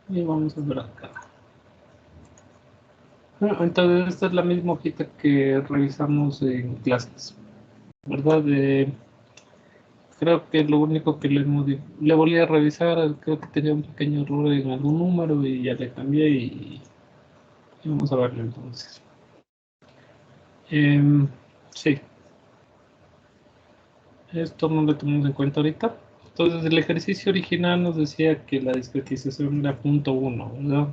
Y vamos a ver acá. Bueno, entonces esta es la misma hojita que revisamos en clases, ¿verdad? Creo que lo único que le volví a revisar, creo que tenía un pequeño error en algún número y ya le cambié y vamos a verlo entonces. Sí, esto no lo tenemos en cuenta ahorita. Entonces el ejercicio original nos decía que la discretización era 0.1, ¿verdad?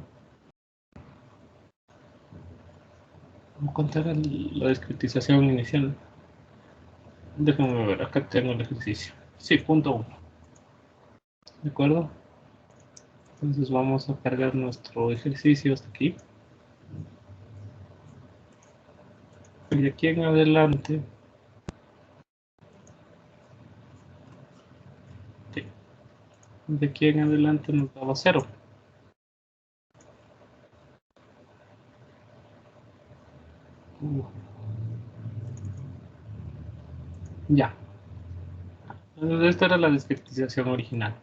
¿Cuánto era la discretización inicial? Déjame ver, acá tengo el ejercicio. Sí, 0.1. ¿De acuerdo? Entonces vamos a cargar nuestro ejercicio hasta aquí. Y de aquí en adelante, sí, de aquí en adelante nos daba 0. Ya. Entonces esta era la discretización original.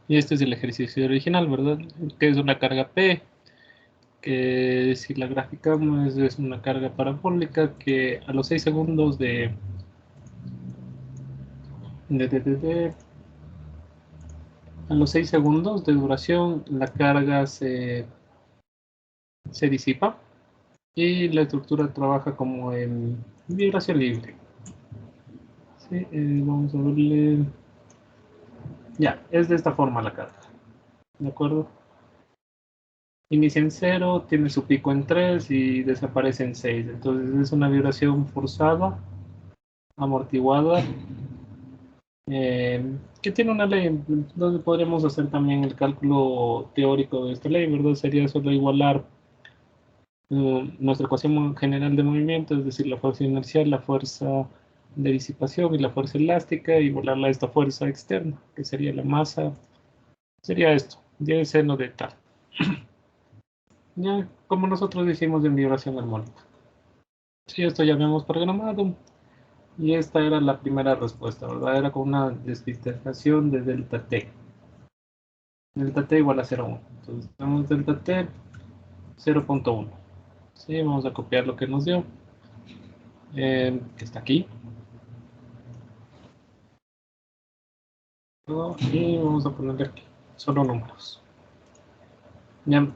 Y este es el ejercicio original, ¿verdad? Que es una carga P, que si la graficamos es una carga parabólica que a los 6 segundos de a los 6 segundos de duración la carga se disipa y la estructura trabaja como en vibración libre. ¿Sí? Vamos a verle. Ya, es de esta forma la carga. ¿De acuerdo? Inicia en 0, tiene su pico en 3 y desaparece en 6. Entonces es una vibración forzada, amortiguada, que tiene una ley donde podremos hacer también el cálculo teórico de esta ley, ¿verdad? Sería solo igualar nuestra ecuación general de movimiento, es decir, la fuerza inercial, la fuerza de disipación y la fuerza elástica, y volarla a esta fuerza externa, que sería la masa, sería esto, 10 seno de tal. Ya, como nosotros decimos en vibración armónica. Sí, esto ya habíamos programado, y esta era la primera respuesta, ¿verdad? Era con una descriptación de delta t. Delta t igual a 0,1. Entonces tenemos delta t 0.1. Sí, vamos a copiar lo que nos dio, que está aquí. Y vamos a ponerle aquí, solo números. Ya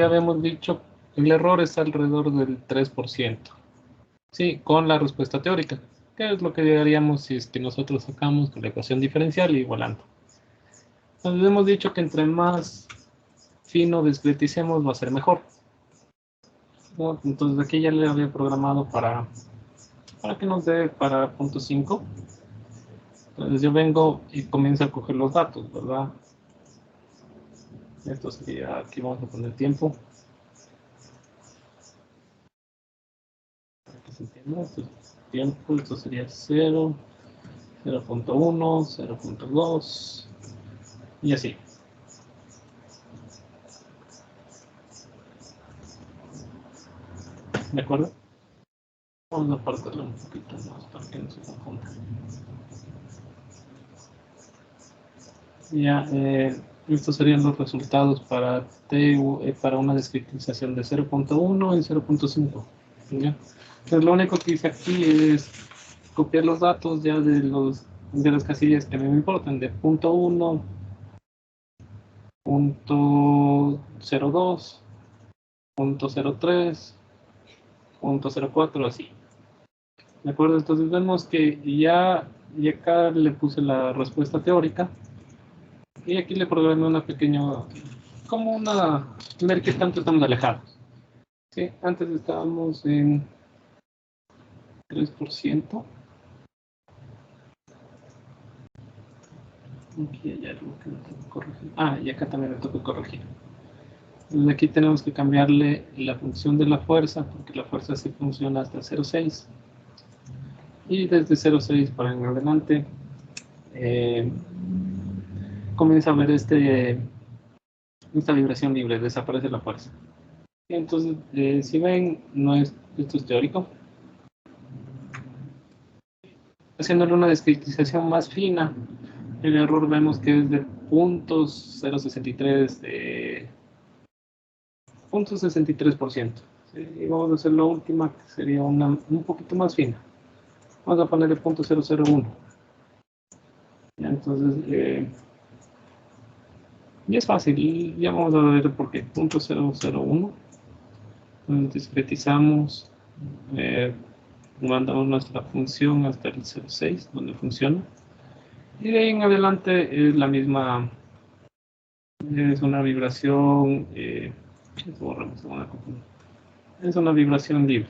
habíamos dicho, el error es alrededor del 3%. Sí, con la respuesta teórica, que es lo que llegaríamos si es que nosotros sacamos con la ecuación diferencial igualando. Entonces hemos dicho que entre más fino discreticemos va a ser mejor. Entonces aquí ya le había programado para que nos dé para punto 5. Entonces yo vengo y comienzo a coger los datos, ¿verdad? Esto sería, aquí vamos a poner tiempo. Para que se entienda, esto es tiempo, esto sería 0, 0.1, 0.2 y así. ¿De acuerdo? Vamos a partirlo un poquito más para que no se confunda. Ya, estos serían los resultados para para una descriptización de 0.1 y 0.5. Entonces lo único que hice aquí es copiar los datos ya de las casillas que a mí me importan, de punto 1, punto 02, punto 03, punto 04, así. ¿De acuerdo? Entonces vemos que y acá le puse la respuesta teórica y aquí le programé una pequeña, como una, ver qué tanto estamos alejados. ¿Sí? Antes estábamos en 3%. Aquí hay algo que no tengo que corregir. Ah, y acá también me toca corregir. Entonces aquí tenemos que cambiarle la función de la fuerza, porque la fuerza sí funciona hasta 0,6. Y desde 0,6 para en adelante eh, comienza a ver esta vibración libre, desaparece la fuerza. Y entonces, si ven, esto es teórico. Haciéndole una descriptización más fina, el error vemos que es de .063 0.63%. ¿Sí? Y vamos a hacer la última, que sería un poquito más fina. Vamos a ponerle 0.001. Ya, entonces, y es fácil, ya vamos a ver por qué. 0.001. Discretizamos, mandamos nuestra función hasta el 0.6, donde funciona. Y de ahí en adelante es la misma, es una vibración, es una vibración libre.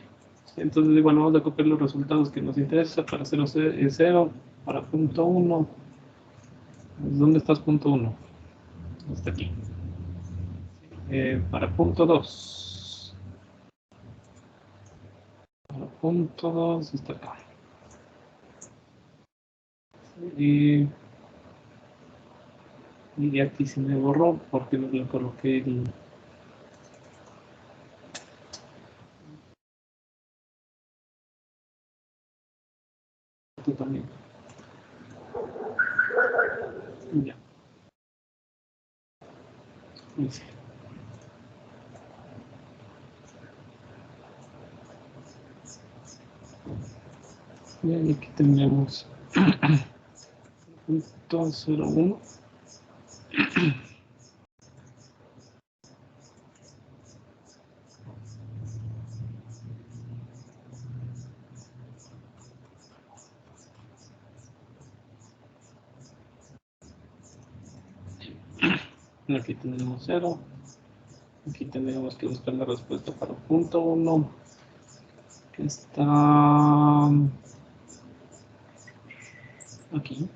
Entonces igual vamos a copiar los resultados que nos interesa para 0, para punto 1. ¿Dónde estás punto 1? Está aquí. Para punto 2. Para punto 2 está acá. Y aquí se me borró porque no le coloqué el... Tú también. Ya. Sí. Bien, aquí tenemos punto 01. Aquí tenemos 0. Aquí tenemos que buscar la respuesta para punto 1, que está aquí.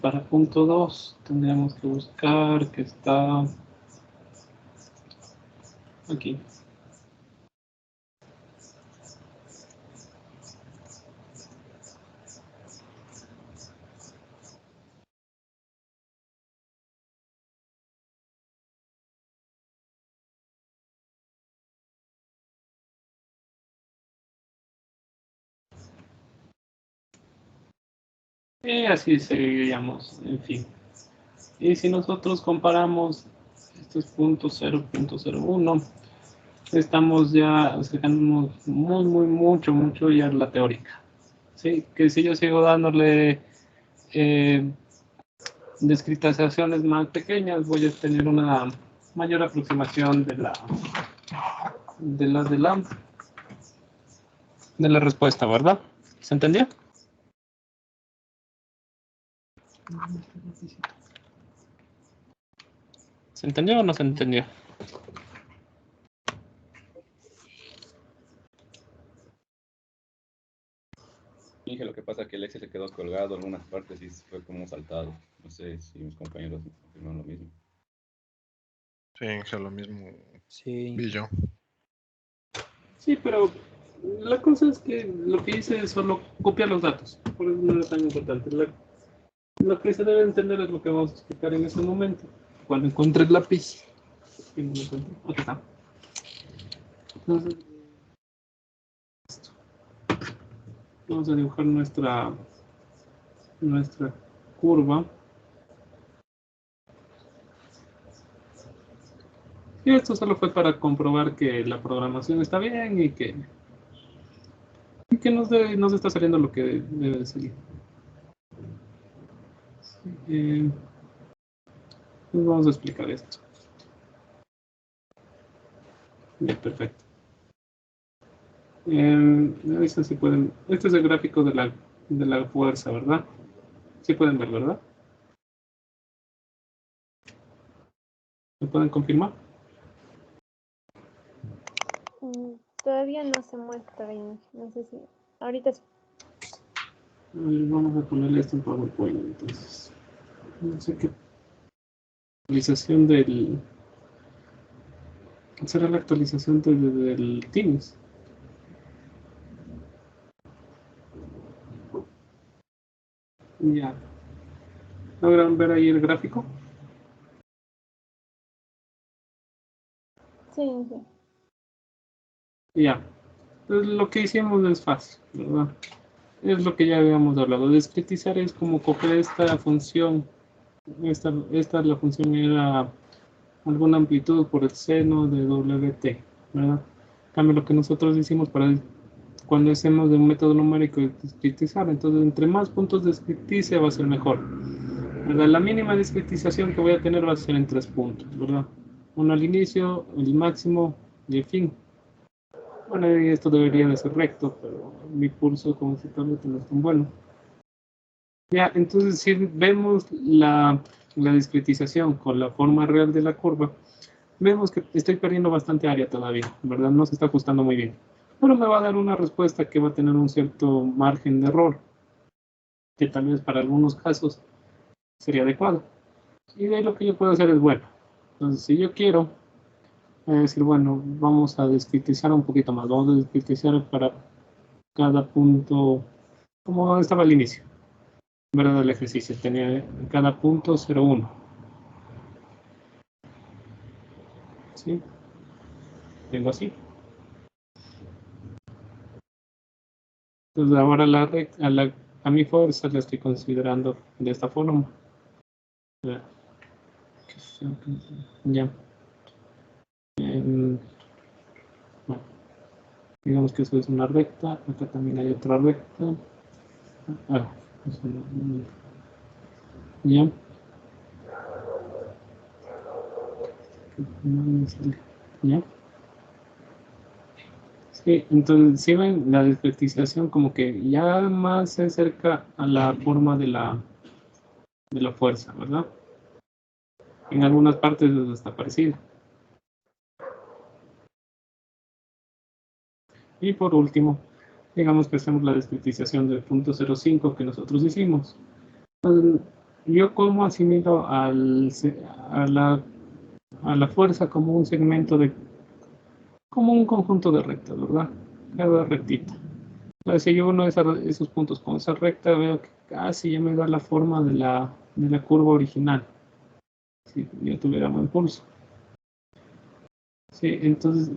Para punto 2 tendríamos que buscar que está aquí. Y así seguiríamos, en fin. Y si nosotros comparamos estos puntos 0.01, estamos ya acercándonos mucho ya a la teórica. ¿Sí? Que si yo sigo dándole discretizaciones más pequeñas, voy a tener una mayor aproximación de la respuesta, ¿verdad? ¿Se entendió? ¿Se entendió o no se entendió? Dije, lo que pasa es que el Excel se quedó colgado, algunas partes y fue como saltado. No sé si mis compañeros me confirman lo mismo. Sí, Inge, lo mismo Sí. vi yo. Sí, pero la cosa es que lo que hice es solo copiar los datos. Por eso no es tan importante. Lo que se debe entender es lo que vamos a explicar en ese momento. Cuando encuentre el lápiz. Que no lo encuentro. Aquí está. Entonces, vamos a dibujar nuestra curva. Y esto solo fue para comprobar que la programación está bien y que nos está saliendo lo que debe de salir. Pues vamos a explicar esto. Bien, perfecto. Me avisan si pueden. Este es el gráfico de la fuerza, ¿verdad? Sí pueden ver, ¿verdad? ¿Me pueden confirmar? Todavía no se muestra bien. No sé si. Ahorita sí. Vamos a ponerle esto en PowerPoint, entonces. No sé qué. Actualización del. ¿Será la actualización del Teams? Ya. ¿Logran ver ahí el gráfico? Sí, sí. Ya. Entonces lo que hicimos es fácil, ¿verdad? Es lo que ya habíamos hablado. Discretizar es como coger esta función. Esta la función era alguna amplitud por el seno de WT, ¿verdad? En cambio, lo que nosotros hicimos cuando hacemos de un método numérico es discretizar, entonces entre más puntos discretice va a ser mejor, ¿verdad? La mínima discretización que voy a tener va a ser en 3 puntos, ¿verdad? Uno al inicio, el máximo y el fin. Bueno, y esto debería de ser recto, pero mi pulso como si tablet no es tan bueno. Ya, entonces si vemos la discretización con la forma real de la curva, vemos que estoy perdiendo bastante área todavía, ¿verdad? No se está ajustando muy bien. Pero me va a dar una respuesta que va a tener un cierto margen de error, que tal vez para algunos casos sería adecuado. Y de ahí lo que yo puedo hacer es, bueno, entonces si yo quiero, voy a decir, bueno, vamos a discretizar un poquito más, vamos a discretizar para cada punto, como estaba al inicio, ¿verdad? El ejercicio tenía cada punto 0,1. ¿Sí? Tengo así. Entonces ahora a mi fuerza la estoy considerando de esta forma. Ya. Bueno, digamos que eso es una recta. Acá también hay otra recta. Ya. Ya. Sí, entonces si ven la discretización como que ya más se acerca a la forma de la fuerza, ¿verdad? En algunas partes está parecido. Y por último, digamos que hacemos la discretización del punto 0,5 que nosotros hicimos. Entonces, yo como asimilo a la fuerza como un segmento como un conjunto de rectas, ¿verdad? Cada rectita. Entonces, si yo uno de esos puntos con esa recta, veo que casi ya me da la forma de la curva original. Si yo tuviera buen pulso. Sí, entonces,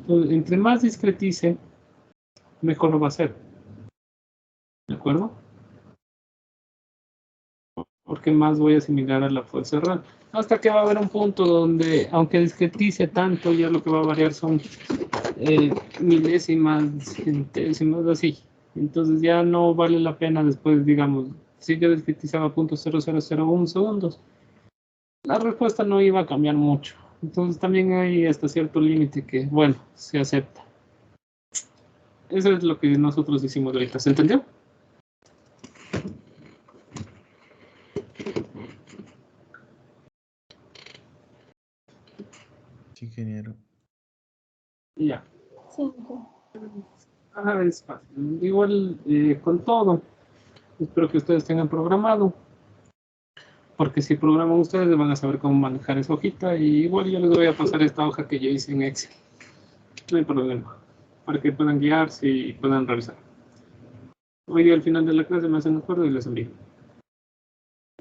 entre más discretice, mejor lo va a hacer. ¿De acuerdo? Porque más voy a asimilar a la fuerza real. Hasta que va a haber un punto donde, aunque discretice tanto, ya lo que va a variar son milésimas, centésimas, así. Entonces ya no vale la pena después, digamos, si yo discretizaba .0001 segundos, la respuesta no iba a cambiar mucho. Entonces también hay hasta cierto límite que, bueno, se acepta. Eso es lo que nosotros hicimos ahorita. ¿Se entendió? Sí, ingeniero. Ya. Sí. Es fácil. Igual con todo. Espero que ustedes tengan programado. Porque si programan ustedes van a saber cómo manejar esa hojita. Y igual yo les voy a pasar esta hoja que yo hice en Excel. No hay problema. Para que puedan guiarse y puedan revisar. Hoy día al final de la clase me hacen acuerdo y les envío.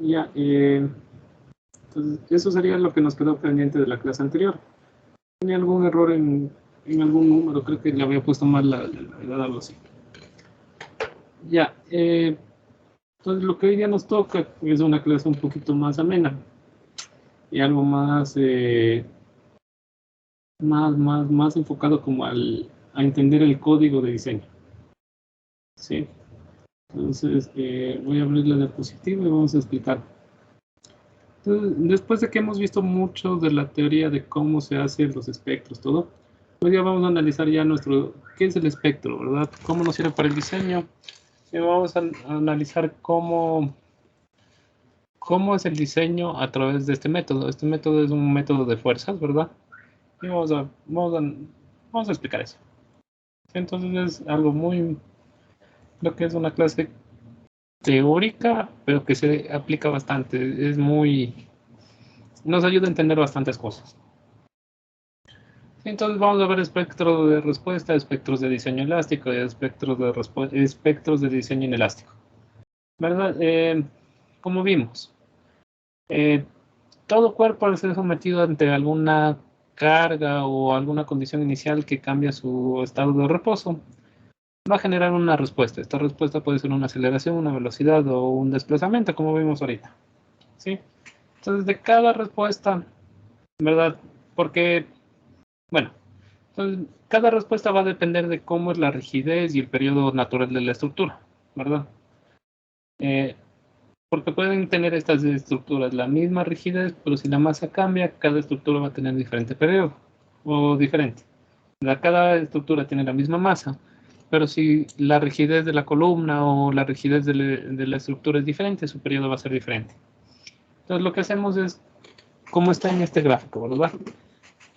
Ya. Entonces, eso sería lo que nos quedó pendiente de la clase anterior. Tenía algún error en algún número, creo que le había puesto mal la edad, algo así. Ya, entonces lo que hoy día nos toca es una clase un poquito más amena y algo más, más enfocado como a entender el código de diseño. ¿Sí? Entonces, voy a abrir la diapositiva y vamos a explicar. Entonces, después de que hemos visto mucho de la teoría de cómo se hacen los espectros, todo, hoy día vamos a analizar ya qué es el espectro, ¿verdad? Cómo nos sirve para el diseño. Y vamos a analizar cómo es el diseño a través de este método. Este método es un método de fuerzas, ¿verdad? Y vamos a explicar eso. Entonces es algo lo que es una clase teórica, pero que se aplica bastante. Nos ayuda a entender bastantes cosas. Entonces vamos a ver espectros de respuesta, espectros de diseño elástico y espectros de diseño inelástico. ¿Verdad? Como vimos, todo cuerpo al ser sometido ante alguna carga o alguna condición inicial que cambia su estado de reposo, va a generar una respuesta. Esta respuesta puede ser una aceleración, una velocidad o un desplazamiento, como vimos ahorita. ¿Sí? Entonces, de cada respuesta, ¿verdad? Porque, bueno, entonces, cada respuesta va a depender de cómo es la rigidez y el periodo natural de la estructura, ¿verdad? Porque pueden tener estas estructuras la misma rigidez, pero si la masa cambia, cada estructura va a tener diferente periodo o diferente. Cada estructura tiene la misma masa, pero si la rigidez de la columna o la rigidez de la estructura es diferente, su periodo va a ser diferente. Entonces lo que hacemos es, como está en este gráfico, ¿verdad?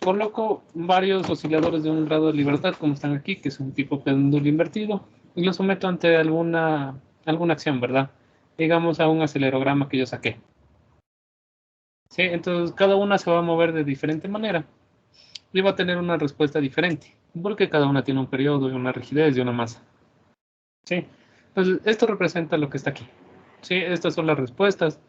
Coloco varios osciladores de un grado de libertad, como están aquí, que es un tipo péndulo invertido, y los someto ante alguna acción, ¿verdad? Digamos a un acelerograma que yo saqué. ¿Sí? Entonces cada una se va a mover de diferente manera y va a tener una respuesta diferente, porque cada una tiene un periodo y una rigidez y una masa. ¿Sí? Entonces esto representa lo que está aquí. ¿Sí? Estas son las respuestas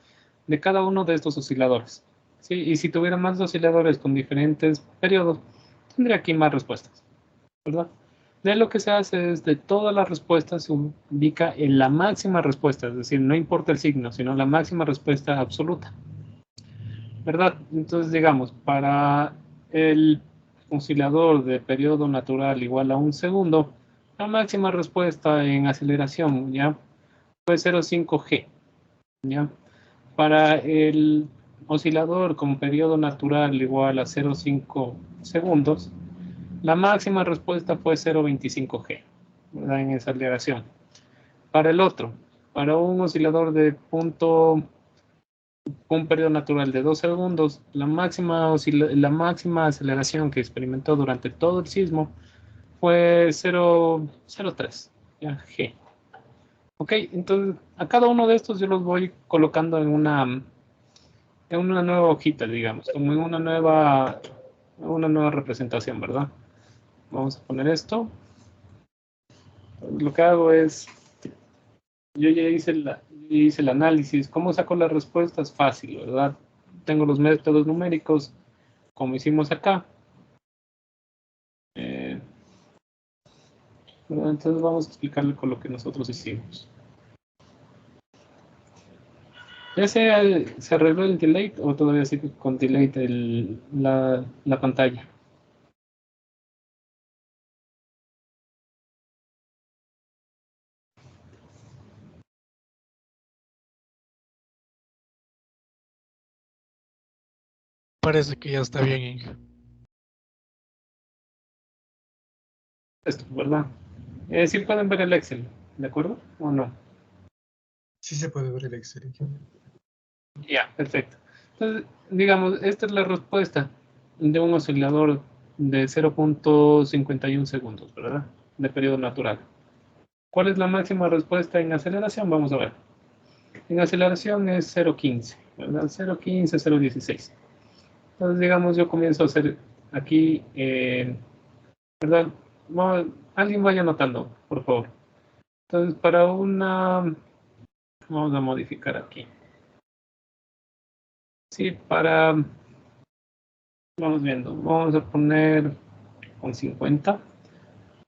de cada uno de estos osciladores. ¿Sí? Y si tuviera más osciladores con diferentes periodos, tendría aquí más respuestas, ¿verdad? De lo que se hace es de todas las respuestas se ubica en la máxima respuesta, es decir, no importa el signo, sino la máxima respuesta absoluta, ¿verdad? Entonces, digamos, para el oscilador de periodo natural igual a 1 segundo, la máxima respuesta en aceleración, ¿ya? Fue 0,5 g, ¿ya? Para el oscilador con periodo natural igual a 0,5 segundos, la máxima respuesta fue 0,25 g, ¿verdad? En esa aceleración. Para el otro, para un oscilador de punto, un periodo natural de 2 segundos, la máxima aceleración que experimentó durante todo el sismo fue 0,03 g. Ok, entonces a cada uno de estos yo los voy colocando en una nueva hojita, digamos, como en una nueva representación, ¿verdad? Vamos a poner esto. Lo que hago es, yo ya hice el análisis. ¿Cómo saco las respuestas? Fácil, ¿verdad? Tengo los métodos numéricos, como hicimos acá. Entonces vamos a explicarle con lo que nosotros hicimos. ¿Ya se arregló el delay o todavía sigue con delay la pantalla? Parece que ya está bien, Inge. Esto, ¿verdad? Sí pueden ver el Excel, ¿de acuerdo? ¿O no? Sí se puede ver el Excel. Ya, perfecto. Entonces, digamos, esta es la respuesta de un oscilador de 0,51 segundos, ¿verdad? De periodo natural. ¿Cuál es la máxima respuesta en aceleración? Vamos a ver. En aceleración es 0,15, ¿verdad? 0,15, 0,16. Entonces, digamos, yo comienzo a hacer aquí, ¿verdad? Alguien vaya anotando, por favor. Entonces, vamos a modificar aquí. Sí, vamos viendo, vamos a poner con 50.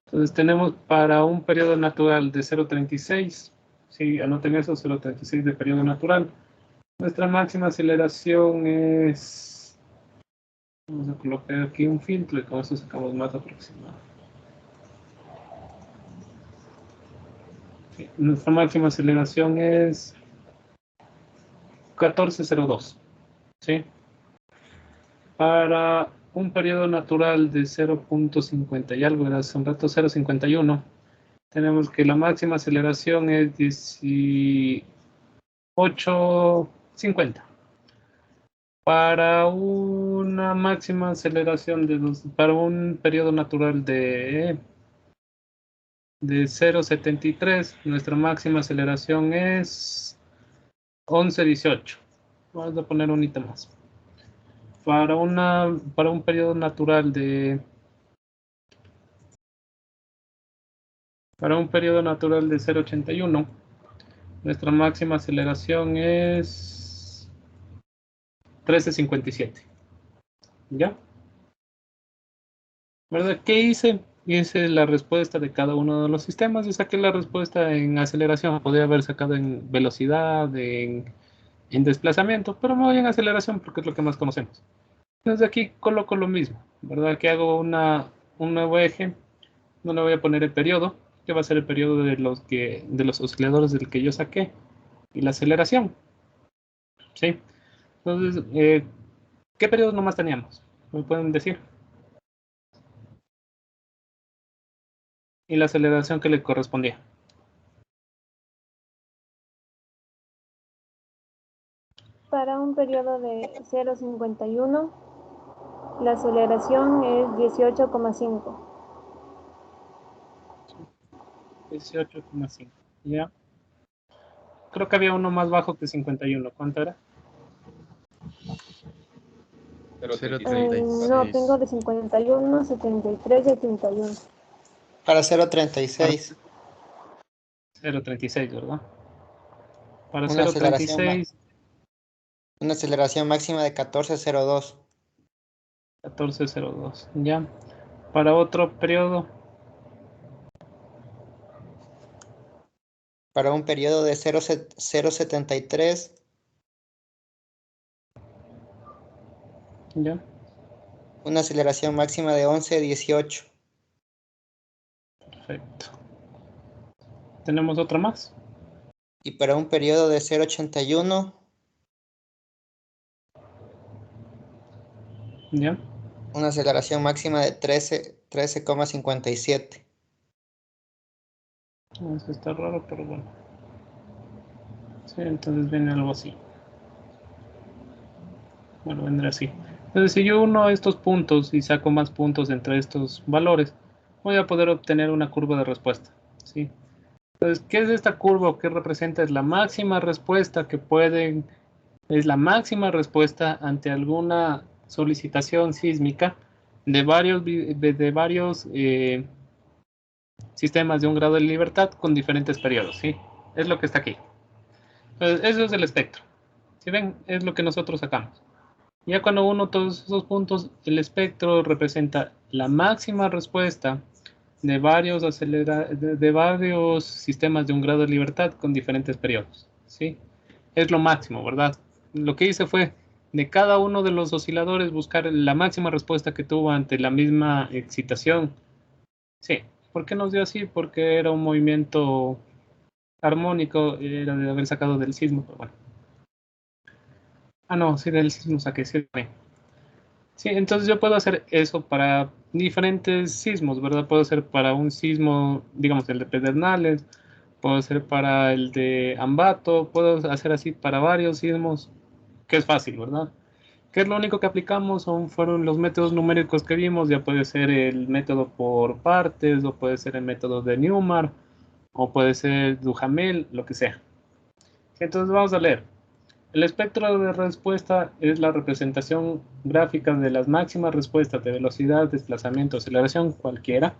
Entonces tenemos para un periodo natural de 0,36, sí, anoten eso, 0,36 de periodo natural. Nuestra máxima aceleración es, vamos a colocar aquí un filtro y con eso sacamos más aproximado. Sí, nuestra máxima aceleración es 14,02, ¿sí? Para un periodo natural de 0,50 y algo, era hace un rato 0,51, tenemos que la máxima aceleración es 18,50. Para una máxima aceleración para un periodo natural de 0,73, nuestra máxima aceleración es 11,18. Vamos a poner un hito más. Para un periodo natural de 0,81, nuestra máxima aceleración es 13,57. ¿Ya? ¿Verdad? ¿Qué hice? Hice la respuesta de cada uno de los sistemas y saqué la respuesta en aceleración. Podría haber sacado en velocidad, en en desplazamiento, pero me voy en aceleración porque es lo que más conocemos. Entonces aquí coloco lo mismo, ¿verdad? Aquí hago un nuevo eje, no le voy a poner el periodo, que va a ser el periodo de los osciladores del que yo saqué, y la aceleración, ¿sí? Entonces, ¿qué periodos nomás teníamos? ¿Me pueden decir? Y la aceleración que le correspondía. Para un periodo de 0,51, la aceleración es 18,5. 18,5. ¿Ya? Creo que había uno más bajo que 51. ¿Cuánto era? 0.36. No, tengo de 51, 73 y 81. Para 0.36. 0,36, ¿verdad? Para Una aceleración, 0,36, una aceleración máxima de 14.02. 14,02. ¿Ya? Para otro periodo, Para un periodo de 0.73. ¿ya? Una aceleración máxima de 11.18. Perfecto. ¿Tenemos otra más? Y para un periodo de 0.81. ¿Ya? Una aceleración máxima de 13,57. Eso está raro, pero bueno. Sí, entonces viene algo así. Bueno, vendrá así. Entonces, si yo uno estos puntos y saco más puntos entre estos valores, voy a poder obtener una curva de respuesta, ¿sí? Entonces, ¿qué es esta curva o qué representa? Es la máxima respuesta que es la máxima respuesta ante alguna solicitación sísmica de varios sistemas de un grado de libertad con diferentes periodos, ¿sí? Es lo que está aquí. Entonces, eso es el espectro. Si ven, es lo que nosotros sacamos. Ya cuando uno todos esos puntos, el espectro representa la máxima respuesta de varios sistemas de un grado de libertad con diferentes periodos, ¿sí? Es lo máximo, ¿verdad? Lo que hice fue de cada uno de los osciladores buscar la máxima respuesta que tuvo ante la misma excitación. Sí, ¿por qué nos dio así? Porque era un movimiento armónico, era de haber sacado del sismo, pero bueno. Ah, no, sí, del sismo saqué, sí. Sí, entonces yo puedo hacer eso para diferentes sismos, ¿verdad? Puedo hacer para un sismo, digamos, el de Pedernales, puedo hacer para el de Ambato, puedo hacer así para varios sismos, que es fácil, ¿verdad? ¿Qué es lo único que aplicamos? Fueron los métodos numéricos que vimos, ya puede ser el método por partes, o puede ser el método de Newmark, o puede ser Duhamel, lo que sea. Entonces vamos a leer. El espectro de respuesta es la representación gráfica de las máximas respuestas de velocidad, desplazamiento, aceleración, cualquiera,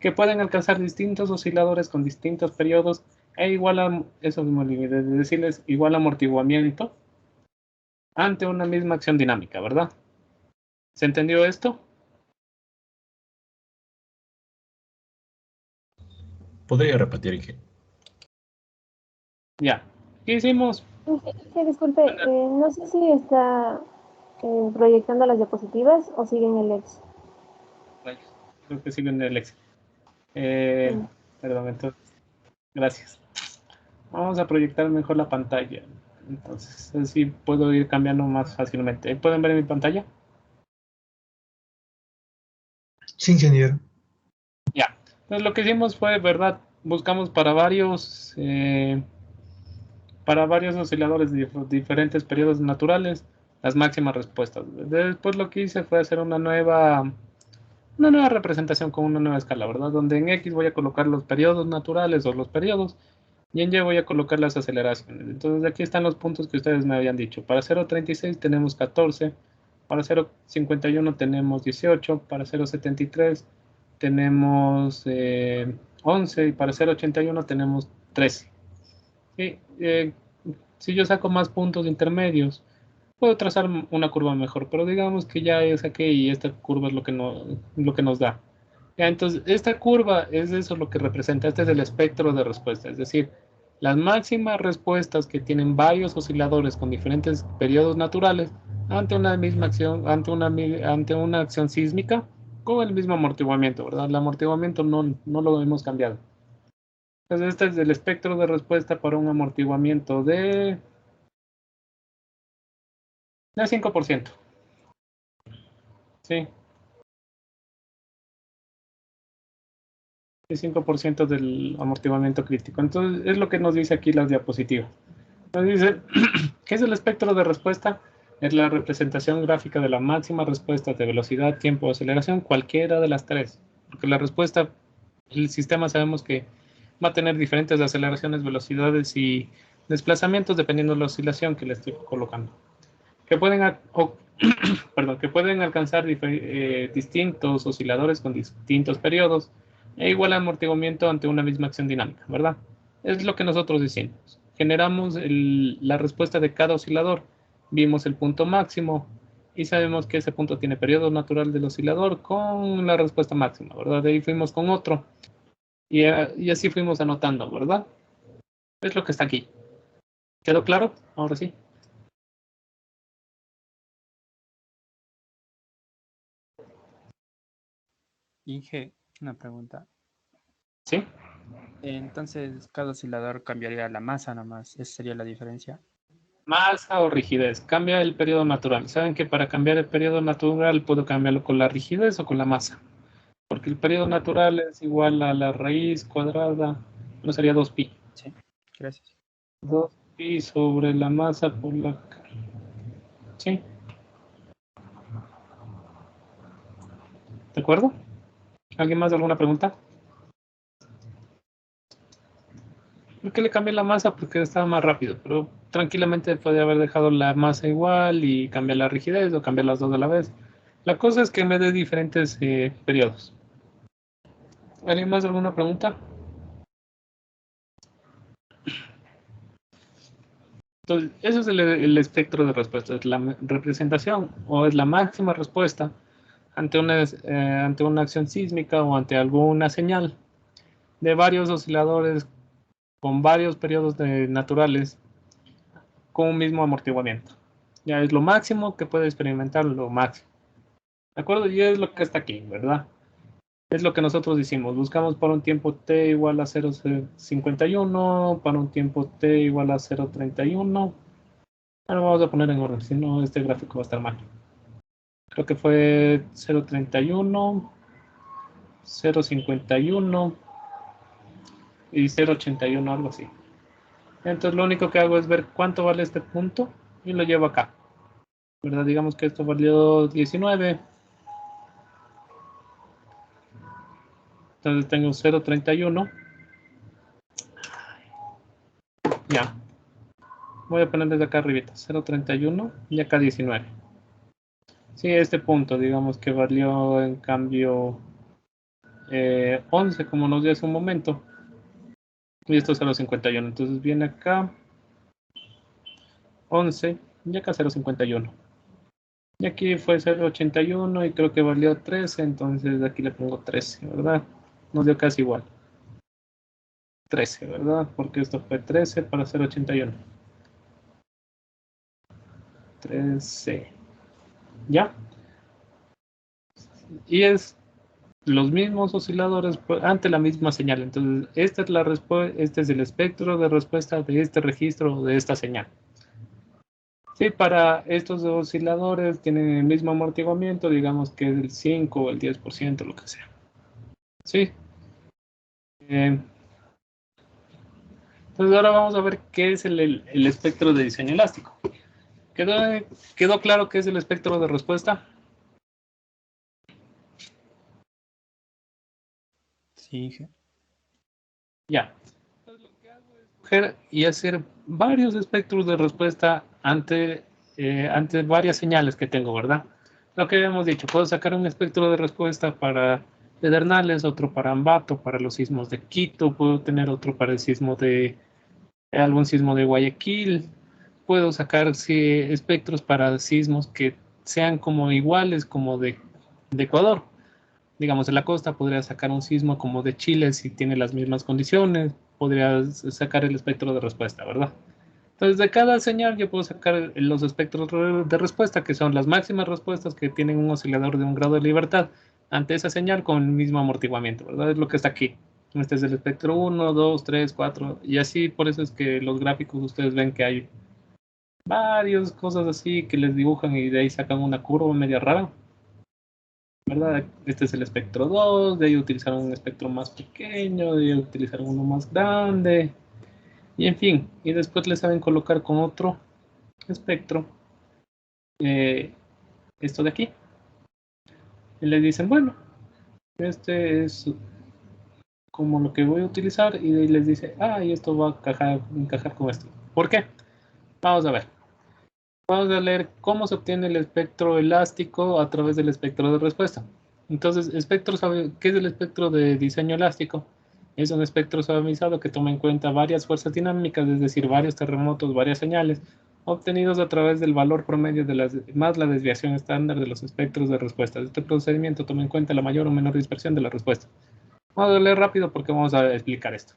que pueden alcanzar distintos osciladores con distintos periodos e igual a, eso mismo de decirles, igual amortiguamiento ante una misma acción dinámica, ¿verdad? ¿Se entendió esto? ¿Podría repetir, Inge? Ya. ¿Qué hicimos? Sí, disculpe, no sé si está proyectando las diapositivas o sigue en el Excel. Creo que sigo en el Excel. Sí. Perdón, entonces, gracias. Vamos a proyectar mejor la pantalla. Entonces, así puedo ir cambiando más fácilmente. ¿Pueden ver mi pantalla? Sí, ingeniero. Ya. Entonces, lo que hicimos fue, ¿verdad? Buscamos para varios osciladores de diferentes periodos naturales las máximas respuestas. Después lo que hice fue hacer una nueva representación con una nueva escala, ¿verdad? Donde en X voy a colocar los periodos naturales o los periodos y en Y voy a colocar las aceleraciones. Entonces aquí están los puntos que ustedes me habían dicho. Para 0.36 tenemos 14, para 0.51 tenemos 18, para 0.73 tenemos 11 y para 0.81 tenemos 13. ¿Sí? Si yo saco más puntos intermedios, puedo trazar una curva mejor, pero digamos que ya saqué y esta curva es lo que nos da. Ya, entonces, esta curva es eso lo que representa, este es el espectro de respuesta, es decir, las máximas respuestas que tienen varios osciladores con diferentes periodos naturales ante una misma acción, ante una acción sísmica con el mismo amortiguamiento, ¿verdad? El amortiguamiento no lo hemos cambiado. Entonces, este es el espectro de respuesta para un amortiguamiento de 5%. Sí. El 5% del amortiguamiento crítico. Entonces, es lo que nos dice aquí la diapositiva. Nos dice, ¿qué es el espectro de respuesta? Es la representación gráfica de la máxima respuesta de velocidad, tiempo o aceleración, cualquiera de las tres. Porque la respuesta, el sistema sabemos que va a tener diferentes aceleraciones, velocidades y desplazamientos dependiendo de la oscilación que le estoy colocando. Que pueden alcanzar distintos osciladores con distintos periodos e igual amortiguamiento ante una misma acción dinámica, ¿verdad? Es lo que nosotros decimos. Generamos la respuesta de cada oscilador, vimos el punto máximo y sabemos que ese punto tiene periodo natural del oscilador con la respuesta máxima, ¿verdad? De ahí fuimos con otro y así fuimos anotando, ¿verdad? Es lo que está aquí. ¿Quedó claro? Ahora sí. Inge, una pregunta. ¿Sí? Entonces, cada oscilador cambiaría la masa nomás. ¿Esa sería la diferencia? Masa o rigidez. Cambia el periodo natural. Saben que para cambiar el periodo natural puedo cambiarlo con la rigidez o con la masa. Porque el periodo natural es igual a la raíz cuadrada. No sería 2pi. Sí, gracias. 2pi sobre la masa por la... ¿Sí? ¿De acuerdo? ¿Alguien más alguna pregunta? ¿Por qué le cambié la masa? Porque estaba más rápido, pero tranquilamente podría haber dejado la masa igual y cambiar la rigidez o cambiar las dos a la vez. La cosa es que me dé diferentes periodos. ¿Alguien más alguna pregunta? Entonces, eso es el espectro de respuesta. Es la representación o es la máxima respuesta ante una acción sísmica o ante alguna señal de varios osciladores con varios periodos naturales con un mismo amortiguamiento. Ya es lo máximo que puede experimentar, lo máximo. ¿De acuerdo? Y es lo que está aquí, ¿verdad? Es lo que nosotros decimos. Buscamos para un tiempo t igual a 0,51, para un tiempo t igual a 0,31. Ahora vamos a poner en orden, si no este gráfico va a estar mal. Creo que fue 0,31, 0,51 y 0,81, algo así. Entonces lo único que hago es ver cuánto vale este punto y lo llevo acá, ¿verdad? Digamos que esto valió 19. Entonces tengo 0,31. Ya. Voy a poner desde acá arribita, 0,31 y acá 19. Sí, este punto, digamos que valió en cambio 11, como nos dio hace un momento. Y esto es 0,51. Entonces viene acá 11 y acá 0,51. Y aquí fue 0,81 y creo que valió 13, entonces aquí le pongo 13, ¿verdad? Nos dio casi igual. 13, ¿verdad? Porque esto fue 13 para 0,81. 13. ¿Ya? Y es los mismos osciladores ante la misma señal. Entonces, esta es la respuesta, este es el espectro de respuesta de este registro de esta señal. Sí, para estos osciladores tienen el mismo amortiguamiento, digamos que es el 5 o el 10%, lo que sea. Sí. Entonces ahora vamos a ver qué es el espectro de diseño elástico. ¿Quedó claro qué es el espectro de respuesta? Sí. Ya. Entonces, lo que hago es coger y hacer varios espectros de respuesta ante varias señales que tengo, ¿verdad? Lo que habíamos dicho, puedo sacar un espectro de respuesta para Pedernales, otro para Ambato, para los sismos de Quito, puedo tener otro para el sismo algún sismo de Guayaquil, puedo sacar espectros para sismos que sean como iguales como de Ecuador. Digamos, en la costa podría sacar un sismo como de Chile si tiene las mismas condiciones. podría sacar el espectro de respuesta, ¿verdad? Entonces, de cada señal yo puedo sacar los espectros de respuesta, que son las máximas respuestas que tienen un oscilador de un grado de libertad ante esa señal con el mismo amortiguamiento, ¿verdad? Es lo que está aquí. Este es el espectro 1, 2, 3, 4, y así. Por eso es que los gráficos ustedes ven que hay varias cosas así que les dibujan y de ahí sacan una curva media rara, ¿verdad? Este es el espectro 2, de ahí utilizaron un espectro más pequeño, de ahí utilizaron uno más grande, y en fin, y después le saben colocar con otro espectro esto de aquí, y les dicen, bueno, este es como lo que voy a utilizar, y de ahí les dice, y esto va a encajar con esto. ¿Por qué? Vamos a ver. Vamos a leer cómo se obtiene el espectro elástico a través del espectro de respuesta. Entonces, ¿qué es el espectro de diseño elástico? Es un espectro suavizado que toma en cuenta varias fuerzas dinámicas, es decir, varios terremotos, varias señales, obtenidos a través del valor promedio más la desviación estándar de los espectros de respuesta. Este procedimiento toma en cuenta la mayor o menor dispersión de la respuesta. Vamos a leer rápido porque vamos a explicar esto.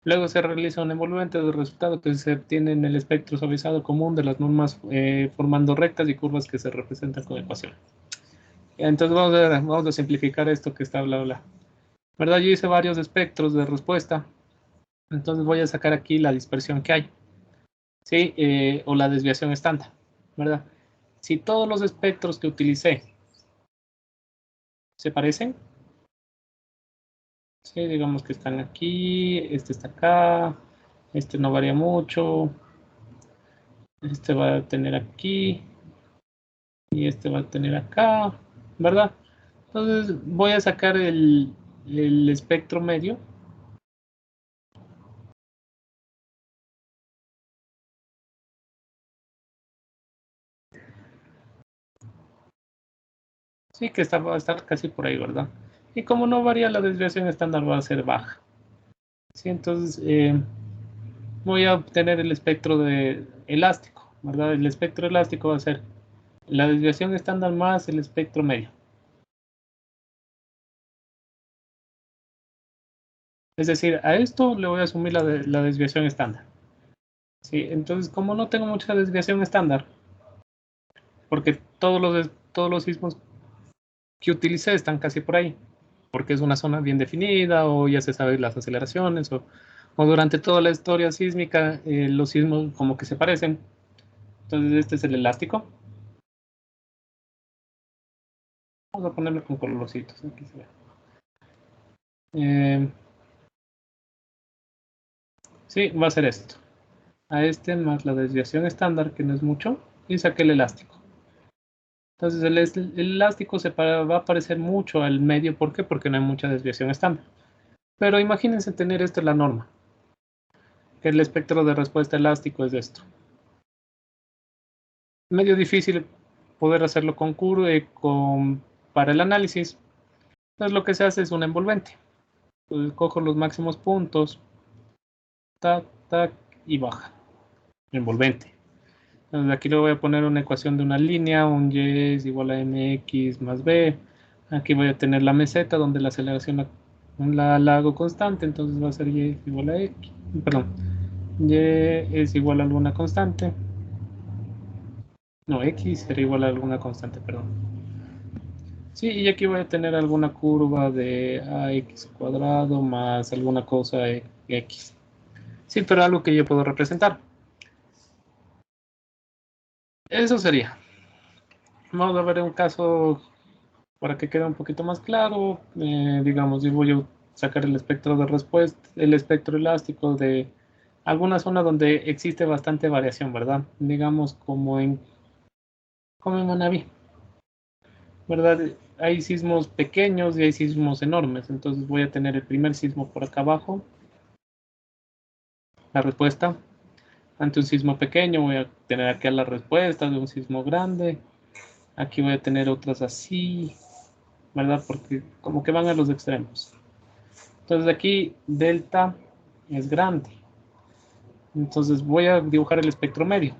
Luego se realiza un envolvente de resultado que se obtiene en el espectro suavizado común de las normas, formando rectas y curvas que se representan con ecuaciones. Entonces vamos a simplificar esto que está bla. ¿Verdad? Yo hice varios espectros de respuesta. Entonces voy a sacar aquí la dispersión que hay. ¿Sí? O la desviación estándar. ¿Verdad? Si todos los espectros que utilicé se parecen. Sí, digamos que están aquí. Este está acá. Este no varía mucho. Este va a tener aquí. Y este va a tener acá. ¿Verdad? Entonces voy a sacar el espectro medio. Sí, que va a estar casi por ahí, ¿verdad? Y como no varía, la desviación estándar va a ser baja. Sí, entonces voy a obtener el espectro de elástico, ¿verdad? El espectro elástico va a ser la desviación estándar más el espectro medio. Es decir, a esto le voy a asumir la desviación estándar. Sí, entonces como no tengo mucha desviación estándar, porque todos los sismos que utilicé están casi por ahí, porque es una zona bien definida, o ya se saben las aceleraciones, o durante toda la historia sísmica los sismos como que se parecen. Entonces este es el elástico. Vamos a ponerlo con colorcitos. Aquí se ve. Sí, va a ser esto. A este más la desviación estándar, que no es mucho, y saqué el elástico. Entonces el elástico va a parecer mucho al medio. ¿Por qué? Porque no hay mucha desviación estándar. Pero imagínense tener esto en la norma, que el espectro de respuesta elástico es esto. Medio difícil poder hacerlo para el análisis. Entonces lo que se hace es un envolvente. Entonces cojo los máximos puntos, tac, tac, y baja. Envolvente. Entonces aquí le voy a poner una ecuación de una línea, un y es igual a mx más b. Aquí voy a tener la meseta donde la aceleración la hago constante, entonces va a ser y es igual a x, perdón, y es igual a alguna constante. No, x será igual a alguna constante, perdón. Sí, y aquí voy a tener alguna curva de ax cuadrado más alguna cosa x. Sí, pero algo que yo puedo representar. Eso sería. Vamos a ver un caso para que quede un poquito más claro. Digamos, yo voy a sacar el espectro de respuesta, el espectro elástico de alguna zona donde existe bastante variación, ¿verdad? Digamos como en Manabí, ¿verdad? Hay sismos pequeños y hay sismos enormes. Entonces voy a tener el primer sismo por acá abajo. La respuesta. Ante un sismo pequeño voy a tener aquí la respuesta de un sismo grande. Aquí voy a tener otras así, ¿verdad? Porque como que van a los extremos. Entonces aquí delta es grande. Entonces voy a dibujar el espectro medio.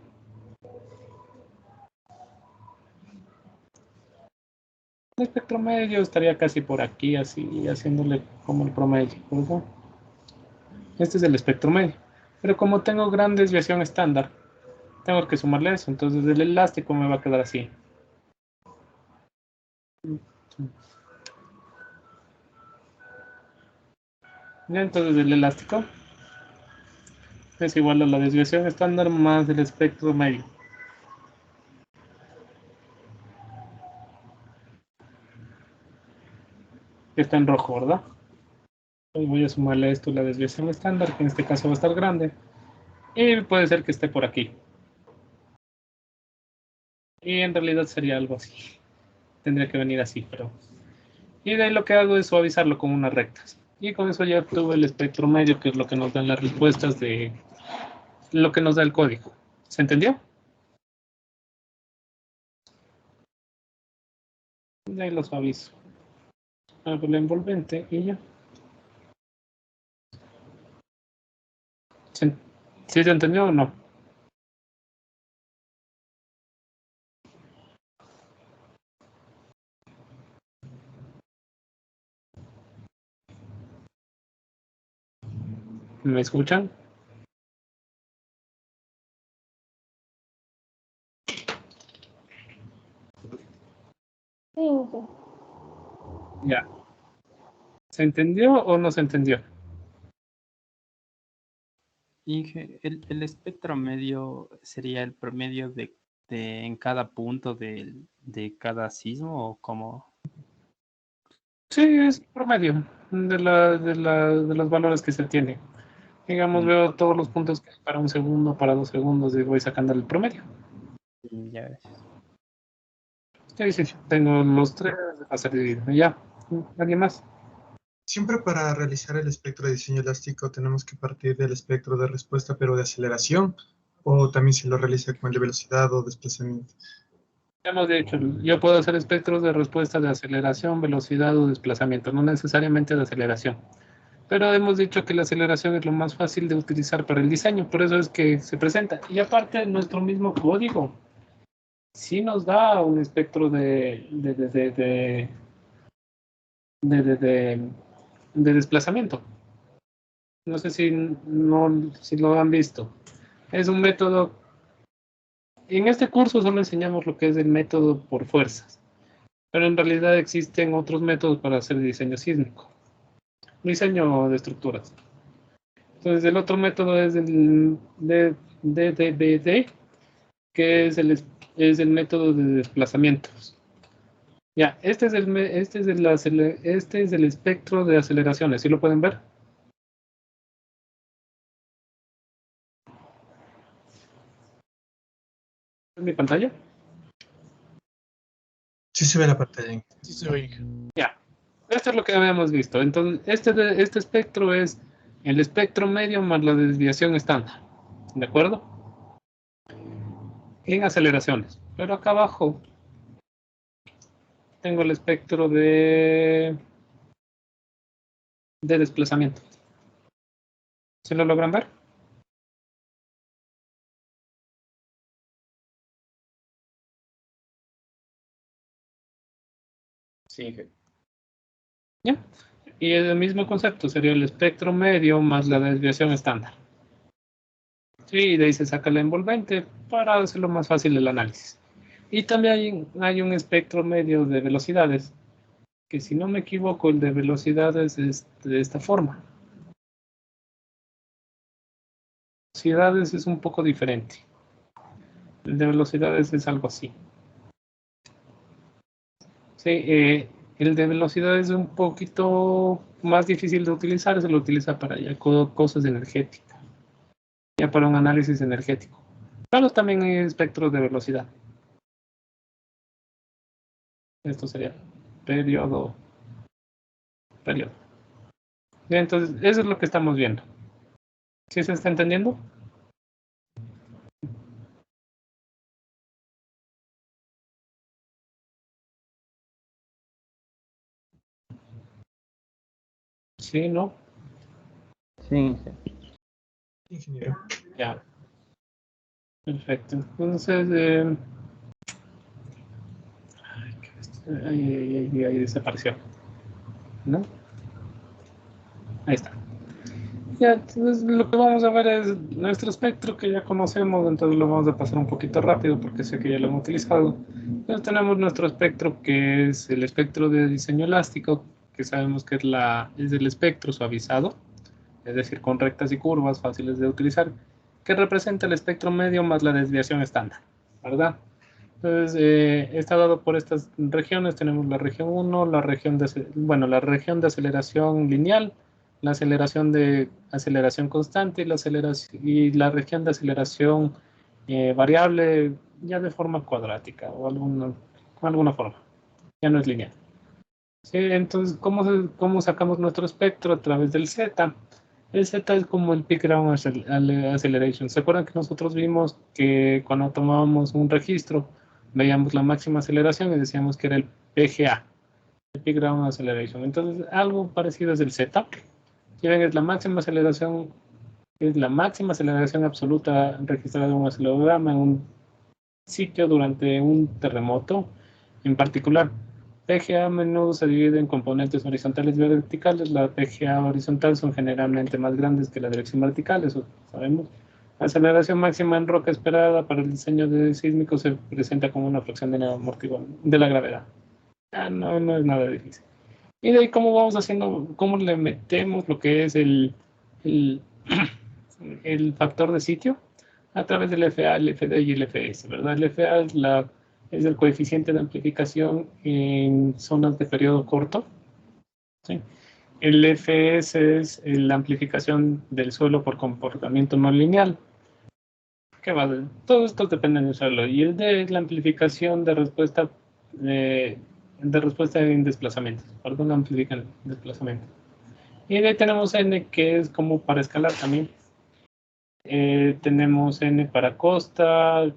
El espectro medio estaría casi por aquí, así, haciéndole como el promedio, ¿verdad? Este es el espectro medio. Pero como tengo gran desviación estándar, tengo que sumarle eso. Entonces el elástico me va a quedar así. Ya, entonces el elástico es igual a la desviación estándar más el espectro medio. Que está en rojo, ¿verdad? Pues voy a sumarle a esto la desviación estándar, que en este caso va a estar grande. Y puede ser que esté por aquí. Y en realidad sería algo así. Tendría que venir así, pero... Y de ahí lo que hago es suavizarlo con unas rectas. Y con eso ya obtuve el espectro medio, que es lo que nos dan las respuestas de lo que nos da el código. ¿Se entendió? De ahí lo suavizo. Hago el envolvente y ya. ¿Sí se entendió o no? ¿Me escuchan? Sí, Inge. Ya. ¿Se entendió o no se entendió? Inge, el espectro medio sería el promedio en cada punto de cada sismo o cómo. Sí, es promedio de los valores que se tiene. Digamos, veo todos los puntos que hay para un segundo, para 2 segundos y voy sacando el promedio. Ya ves. Sí, sí, tengo los tres a ser dividido. Ya, ¿alguien más? Siempre para realizar el espectro de diseño elástico tenemos que partir del espectro de respuesta, pero de aceleración, o también se lo realiza con el de velocidad o desplazamiento. Ya hemos dicho, yo puedo hacer espectros de respuesta de aceleración, velocidad o desplazamiento, no necesariamente de aceleración. Pero hemos dicho que la aceleración es lo más fácil de utilizar para el diseño, por eso es que se presenta. Y aparte, nuestro mismo código sí nos da un espectro de desplazamiento. No sé si lo han visto. Es un método. En este curso solo enseñamos lo que es el método por fuerzas, pero en realidad existen otros métodos para hacer diseño sísmico, diseño de estructuras. Entonces el otro método es el DDBD, que es el método de desplazamientos. Ya, este es el espectro de aceleraciones, ¿sí lo pueden ver? ¿En mi pantalla? Sí se ve la pantalla. Sí se ve, Inge. Ya, esto es lo que habíamos visto. Entonces, este espectro es el espectro medio más la desviación estándar, ¿de acuerdo? En aceleraciones. Pero acá abajo tengo el espectro de desplazamiento. ¿Se lo logran ver? Sí, Inge. ¿Ya? Y el mismo concepto sería el espectro medio más la desviación estándar. Sí, de ahí se saca la envolvente para hacerlo más fácil el análisis. Y también hay un espectro medio de velocidades, que si no me equivoco, el de velocidades es de esta forma. Velocidades es un poco diferente. El de velocidades es algo así. Sí, el de velocidades es un poquito más difícil de utilizar, se lo utiliza para ya cosas energéticas, ya para un análisis energético. Claro, también hay espectros de velocidad. Esto sería periodo. Entonces, eso es lo que estamos viendo. ¿Sí se está entendiendo? Sí, ¿no? Sí. Ingeniero. Ya. Perfecto. Entonces, ahí desapareció. ¿No? Ahí está. Ya, entonces lo que vamos a ver es nuestro espectro que ya conocemos, entonces lo vamos a pasar un poquito rápido porque sé que ya lo hemos utilizado. Entonces tenemos nuestro espectro que es el espectro de diseño elástico, que sabemos que es el espectro suavizado, es decir, con rectas y curvas fáciles de utilizar, que representa el espectro medio más la desviación estándar, ¿verdad? Entonces, está dado por estas regiones. Tenemos la región 1, la región de aceleración lineal, la aceleración de aceleración constante y la región de aceleración variable ya de forma cuadrática o alguna forma, ya no es lineal. ¿Sí? Entonces, ¿cómo sacamos nuestro espectro? A través del Z. El Z es como el Peak Ground Acceleration. ¿Se acuerdan que nosotros vimos que cuando tomábamos un registro veíamos la máxima aceleración y decíamos que era el PGA, el Peak Ground Acceleration? Entonces, algo parecido es el Z. Si ven, es la máxima aceleración absoluta registrada en un acelerograma en un sitio durante un terremoto en particular. PGA a menudo se divide en componentes horizontales y verticales. La PGA horizontal son generalmente más grandes que la dirección vertical, eso sabemos. La aceleración máxima en roca esperada para el diseño de sísmico se presenta como una fracción de la gravedad. No es nada difícil. Y de ahí, ¿cómo vamos haciendo? ¿Cómo le metemos lo que es el factor de sitio? A través del FA, el FD y el FS, ¿verdad? El FA es el coeficiente de amplificación en zonas de periodo corto, ¿sí? El FS es la amplificación del suelo por comportamiento no lineal. Todos estos dependen del suelo. Y el D es la amplificación de respuesta en desplazamientos. Perdón, amplifican desplazamiento. Y de ahí tenemos N, que es como para escalar también. Tenemos N para costa,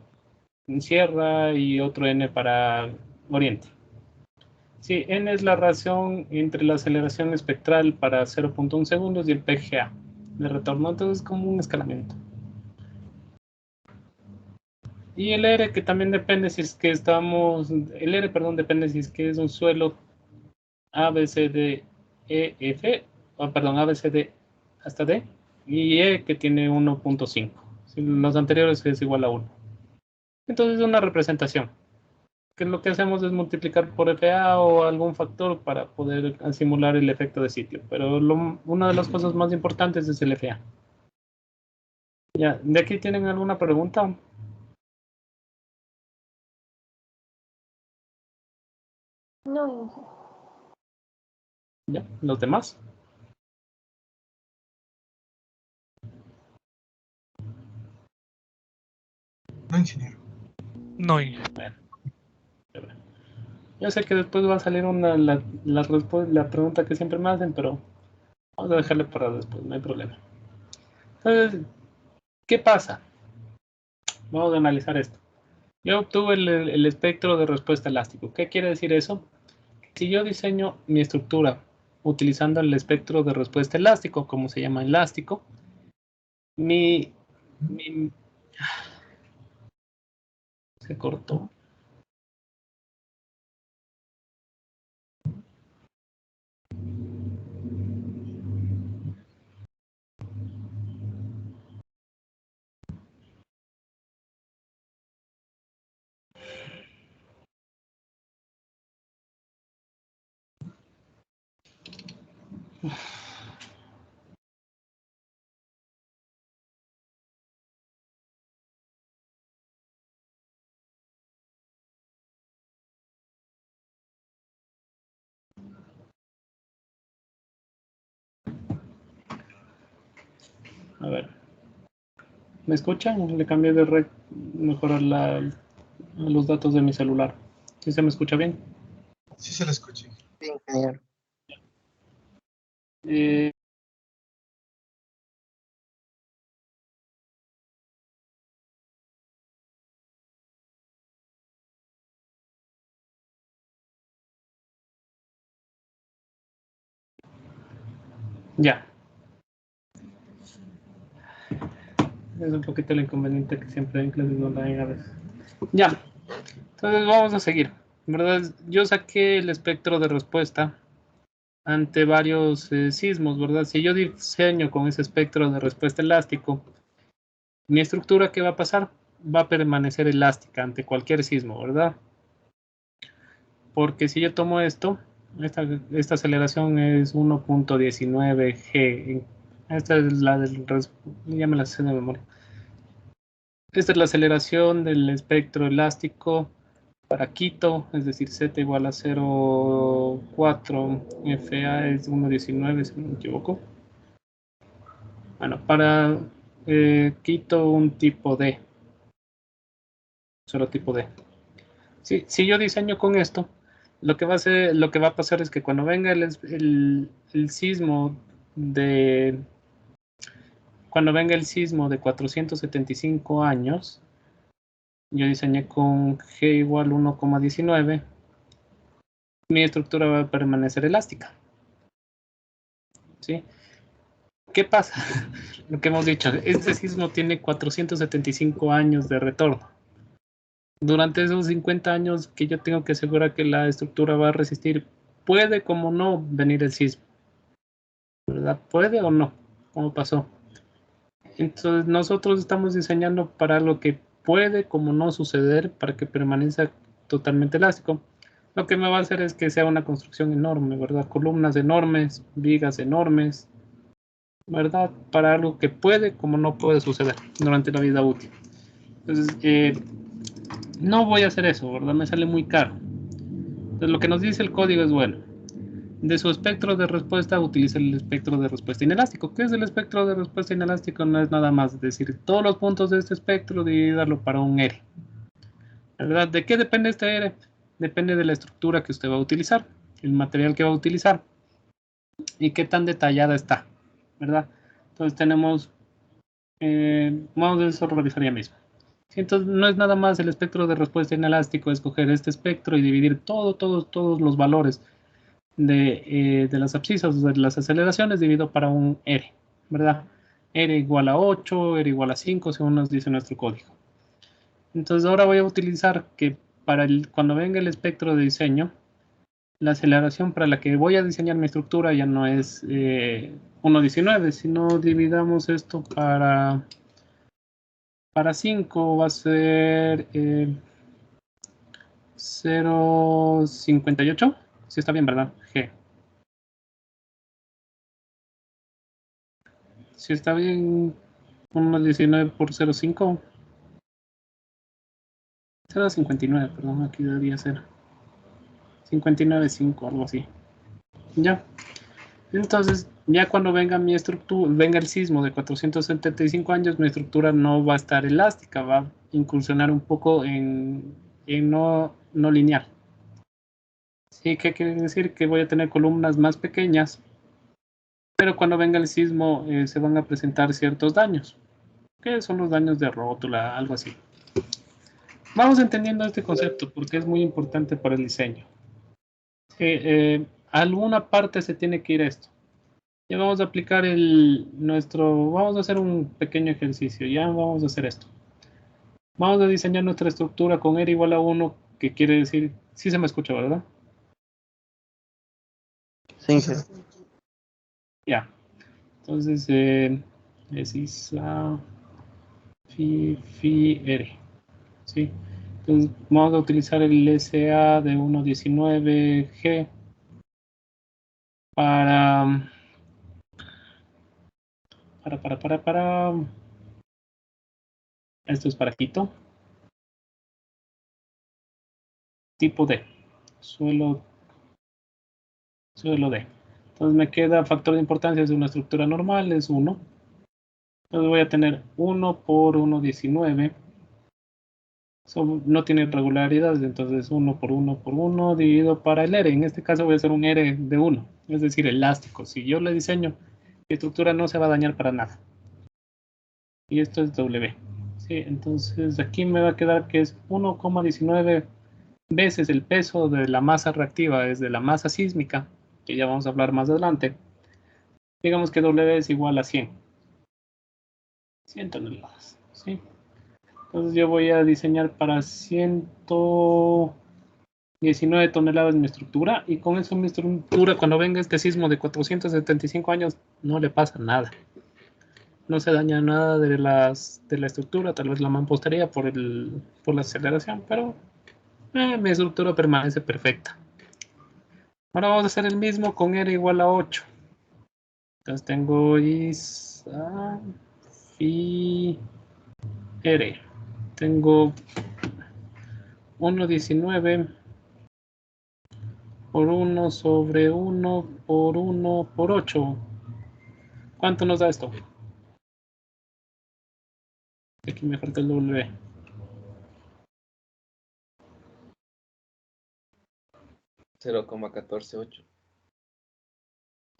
sierra y otro N para oriente. Sí, N es la razón entre la aceleración espectral para 0.1 segundos y el PGA de retorno. Entonces es como un escalamiento. Y el R, que también depende si es que depende si es que es un suelo ABCD EF, ABCD hasta D, y E que tiene 1.5. Si los anteriores es igual a 1. Entonces es una representación. Que lo que hacemos es multiplicar por FA o algún factor para poder simular el efecto de sitio. Pero una de las cosas más importantes es el FA. Ya, ¿de aquí tienen alguna pregunta? No. Ya, ¿los demás? No, ingeniero. No, ingeniero. Bueno, yo sé que después va a salir la pregunta que siempre me hacen, pero vamos a dejarle para después, no hay problema. Entonces, ¿qué pasa? Vamos a analizar esto. Yo obtuve el espectro de respuesta elástico. ¿Qué quiere decir eso? Si yo diseño mi estructura utilizando el espectro de respuesta elástico, como se llama elástico, se cortó. A ver. ¿Me escuchan? Le cambié de red, mejorar los datos de mi celular. ¿Sí se me escucha bien? Sí se la escuché. Sí, ingeniero. Ya. Es un poquito el inconveniente que siempre hay en clases online a veces. Ya. Entonces vamos a seguir. ¿Verdad? Yo saqué el espectro de respuesta ante varios sismos, ¿verdad? Si yo diseño con ese espectro de respuesta elástico, mi estructura, ¿qué va a pasar? Va a permanecer elástica ante cualquier sismo, ¿verdad? Porque si yo tomo esto, esta aceleración es 1.19 G. Esta es la del... ya me la sé de memoria. Esta es la aceleración del espectro elástico para Quito, es decir, Z igual a 0.4, FA es 1.19, si no me equivoco. Bueno, para Quito un tipo D, solo tipo D. Si yo diseño con esto, lo que va a pasar es que cuando venga el sismo de 475 años, yo diseñé con G igual 1,19, mi estructura va a permanecer elástica. ¿Sí? ¿Qué pasa? Lo que hemos dicho, este sismo tiene 475 años de retorno. Durante esos 50 años que yo tengo que asegurar que la estructura va a resistir, puede como no venir el sismo, ¿verdad? ¿Puede o no? ¿Cómo pasó? Entonces nosotros estamos diseñando para lo que puede como no suceder, para que permanezca totalmente elástico. Lo que me va a hacer es que sea una construcción enorme, ¿verdad? Columnas enormes, vigas enormes, ¿verdad? Para algo que puede como no puede suceder durante la vida útil. Entonces, no voy a hacer eso, ¿verdad? Me sale muy caro. Entonces, lo que nos dice el código es, bueno, de su espectro de respuesta utiliza el espectro de respuesta inelástico. ¿Qué es el espectro de respuesta inelástico? No es nada más decir todos los puntos de este espectro, dividirlo para un R. ¿Verdad? ¿De qué depende este R? Depende de la estructura que usted va a utilizar, el material que va a utilizar y qué tan detallada está, ¿verdad? Entonces tenemos, vamos a eso revisar ya mismo. Entonces no es nada más el espectro de respuesta inelástico, escoger este espectro y dividir todos los valores de las abscisas, de las aceleraciones, dividido para un R, ¿verdad? R igual a 8, R igual a 5, según nos dice nuestro código. Entonces ahora voy a utilizar que cuando venga el espectro de diseño, la aceleración para la que voy a diseñar mi estructura ya no es 1.19, sino dividamos esto para 5, va a ser 0.58. Sí está bien, ¿verdad? G. Si está bien, 1.19 por 0.5. 0.59, perdón, aquí debería ser 59.5, algo así. Ya. Entonces, ya cuando venga mi estructura, venga el sismo de 475 años, mi estructura no va a estar elástica, va a incursionar un poco en no lineal. ¿Sí? ¿Qué quiere decir? Que voy a tener columnas más pequeñas, pero cuando venga el sismo se van a presentar ciertos daños. ¿Qué son los daños de rótula? Algo así. Vamos entendiendo este concepto porque es muy importante para el diseño. Alguna parte se tiene que ir esto. Ya vamos a aplicar vamos a hacer un pequeño ejercicio. Ya vamos a hacer esto. Vamos a diseñar nuestra estructura con R igual a 1, que quiere decir, sí se me escucha, ¿verdad? Sí. Ya. Entonces, es ISA phi R. ¿Sí? Entonces, vamos a utilizar el SA de 1.19G para esto es para Quito. Tipo D. Suelo D. Entonces me queda factor de importancia de una estructura normal, es 1. Entonces voy a tener 1 por 1.19. No tiene irregularidades, entonces 1 por 1 por 1 dividido para el R. En este caso voy a hacer un R de 1, es decir, elástico. Si yo le diseño, mi estructura no se va a dañar para nada. Y esto es W. ¿Sí? Entonces aquí me va a quedar que es 1,19 veces el peso de la masa reactiva, es de la masa sísmica, que ya vamos a hablar más adelante. Digamos que W es igual a 100 toneladas. ¿Sí? Entonces yo voy a diseñar para 100 19 toneladas mi estructura, y con eso mi estructura, cuando venga este sismo de 475 años, no le pasa nada. No se daña nada de la estructura, tal vez la mampostería por la aceleración, pero mi estructura permanece perfecta. Ahora vamos a hacer el mismo con R igual a 8. Entonces tengo ISA, Phi, R. Tengo 1,19 por 1 sobre 1 por 1 por 8. ¿Cuánto nos da esto? Aquí me falta el W. 0,148.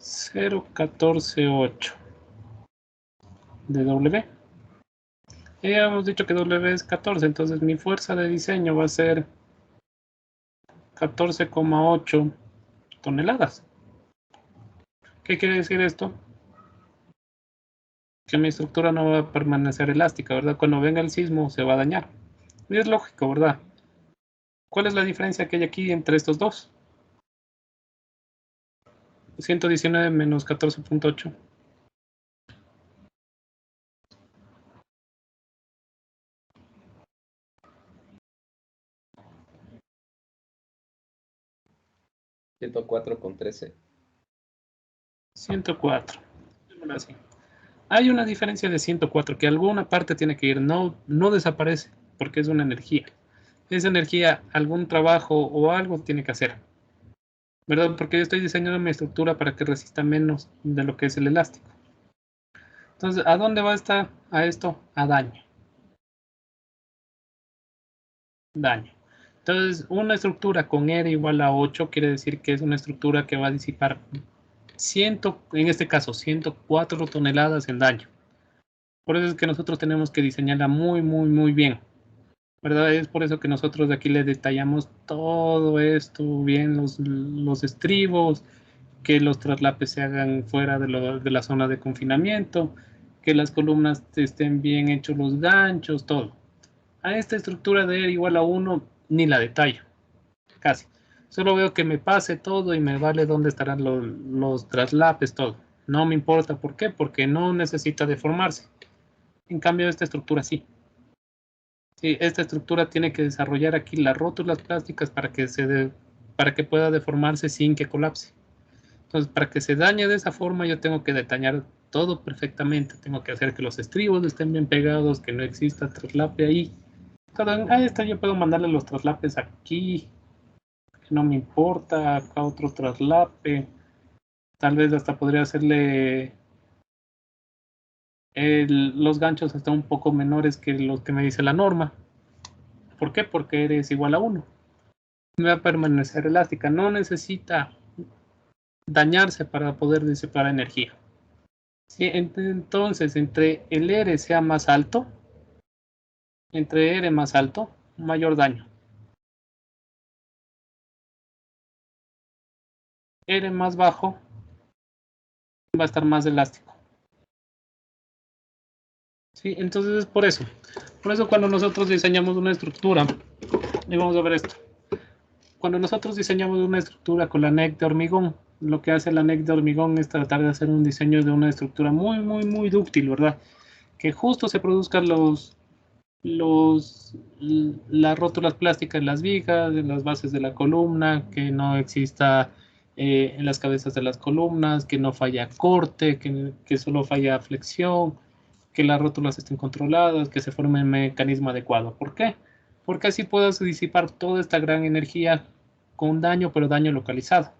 0,148 de W. Ya hemos dicho que W es 14, entonces mi fuerza de diseño va a ser 14,8 toneladas. ¿Qué quiere decir esto? Que mi estructura no va a permanecer elástica, ¿verdad? Cuando venga el sismo se va a dañar. Y es lógico, ¿verdad? ¿Cuál es la diferencia que hay aquí entre estos dos? 119 menos 14,8. $104,13. 104. Así. Hay una diferencia de 104 que alguna parte tiene que ir, no desaparece porque es una energía. Esa energía, algún trabajo o algo tiene que hacer, ¿verdad? Porque yo estoy diseñando mi estructura para que resista menos de lo que es el elástico. Entonces, ¿a dónde va a estar a esto? A daño. Daño. Entonces, una estructura con R igual a 8 quiere decir que es una estructura que va a disipar en este caso, 104 toneladas en daño. Por eso es que nosotros tenemos que diseñarla muy, muy, muy bien, ¿verdad? Es por eso que nosotros de aquí le detallamos todo esto bien, los estribos, que los traslapes se hagan fuera de la zona de confinamiento, que las columnas estén bien hechos los ganchos, todo. A esta estructura de R igual a 1 ni la detallo, casi. Solo veo que me pase todo y me vale dónde estarán los traslapes, todo. No me importa. ¿Por qué? Porque no necesita deformarse. En cambio, esta estructura sí. Sí, esta estructura tiene que desarrollar aquí las rótulas plásticas para que pueda deformarse sin que colapse. Entonces, para que se dañe de esa forma, yo tengo que detallar todo perfectamente. Tengo que hacer que los estribos estén bien pegados, que no exista traslape ahí. A esta yo puedo mandarle los traslapes aquí. No me importa, acá otro traslape, tal vez hasta podría hacerle los ganchos hasta un poco menores que los que me dice la norma. ¿Por qué? Porque R es igual a 1. Me va a permanecer elástica, no necesita dañarse para poder disipar energía. ¿Sí? Entonces, entre el R sea más alto, entre R más alto, mayor daño. R más bajo va a estar más elástico. ¿Sí? Entonces es por eso. Por eso cuando nosotros diseñamos una estructura, y vamos a ver esto. Cuando nosotros diseñamos una estructura con la NEC de hormigón, lo que hace la NEC de hormigón es tratar de hacer un diseño de una estructura muy, muy, muy dúctil, ¿verdad? Que justo se produzcan las rótulas plásticas en las vigas, en las bases de la columna, que no exista en las cabezas de las columnas, que no falla corte, que solo falla flexión, que las rótulas estén controladas, que se forme un mecanismo adecuado. ¿Por qué? Porque así puedas disipar toda esta gran energía con daño, pero daño localizado.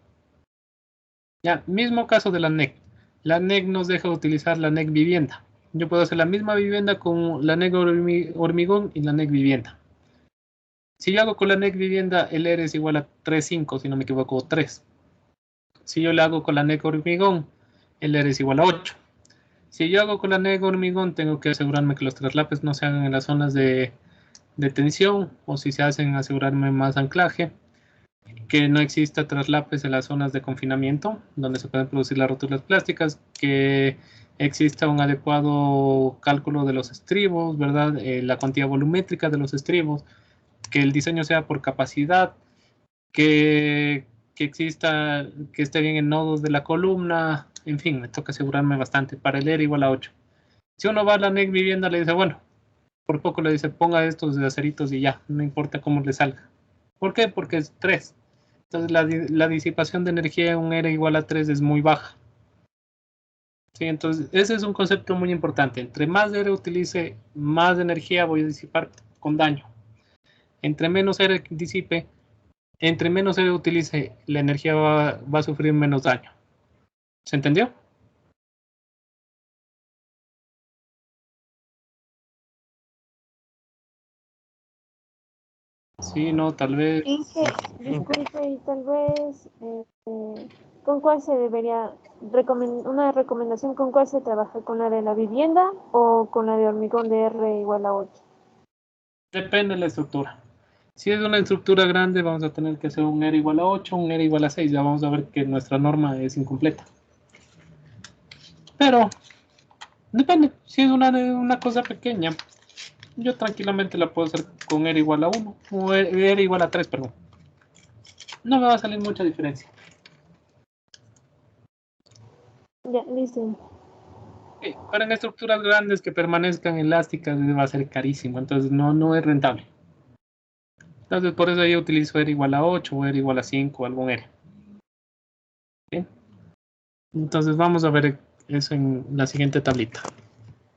Ya, mismo caso de la NEC. La NEC nos deja utilizar la NEC vivienda. Yo puedo hacer la misma vivienda con la NEC hormigón y la NEC vivienda. Si yo hago con la NEC vivienda, el R es igual a 3,5, si no me equivoco, 3. Si yo le hago con la NEC hormigón, el R es igual a 8. Si yo hago con la NEC hormigón, tengo que asegurarme que los traslapes no se hagan en las zonas de tensión, o si se hacen, asegurarme más anclaje, que no exista traslapes en las zonas de confinamiento, donde se pueden producir las rótulas plásticas, que exista un adecuado cálculo de los estribos, ¿verdad? La cuantía volumétrica de los estribos, que el diseño sea por capacidad, que exista, que esté bien en nodos de la columna, en fin, me toca asegurarme bastante. Para el ERE igual a 8. Si uno va a la NEC vivienda, le dice, bueno, por poco le dice, ponga estos de aceritos y ya, no importa cómo le salga. ¿Por qué? Porque es 3. Entonces la disipación de energía en un ERE igual a 3 es muy baja. Sí, entonces ese es un concepto muy importante. Entre más ERE utilice, más energía voy a disipar con daño. Entre menos ERE disipe, entre menos ERE utilice, la energía va a sufrir menos daño. ¿Se entendió? Sí, no, tal vez. Inge, disculpe, y tal vez, ¿con cuál se debería, una recomendación, con cuál se trabaja? ¿Con la de la vivienda o con la de hormigón de R igual a 8? Depende de la estructura. Si es una estructura grande, vamos a tener que hacer un ERE igual a 8, un ERE igual a 6. Ya vamos a ver que nuestra norma es incompleta. Pero, depende. Si es una cosa pequeña, yo tranquilamente la puedo hacer con ERE igual a 1, o ERE igual a 3, perdón. No me va a salir mucha diferencia. Ya, listo. Pero en estructuras grandes que permanezcan elásticas va a ser carísimo, entonces no es rentable. Entonces por eso yo utilizo ERE igual a 8 o ERE igual a 5 o algún ERE. ¿Sí? Entonces vamos a ver eso en la siguiente tablita.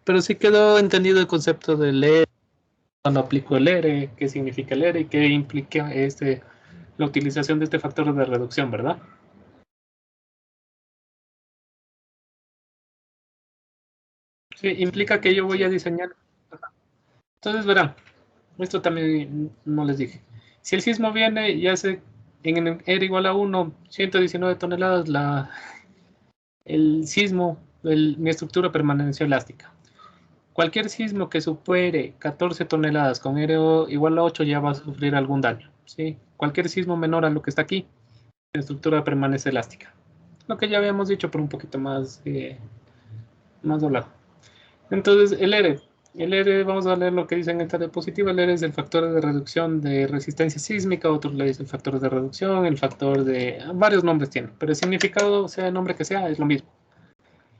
Pero sí quedó entendido el concepto del ERE, cuando aplico el ERE, qué significa el ERE y qué implica la utilización de este factor de reducción, ¿verdad? Sí, implica que yo voy a diseñar. Entonces verán, esto también no les dije. Si el sismo viene y hace en el ERE igual a 1, 119 toneladas, el sismo, mi estructura permaneció elástica. Cualquier sismo que supere 14 toneladas con ERE igual a 8 ya va a sufrir algún daño. ¿Sí? Cualquier sismo menor a lo que está aquí, la estructura permanece elástica. Lo que ya habíamos dicho, pero un poquito más doblado. Entonces, el ERE, vamos a leer lo que dice en esta diapositiva. El ERE es el factor de reducción de resistencia sísmica, otros le dicen factor de reducción, el factor de... varios nombres tiene, pero el significado, sea el nombre que sea, es lo mismo.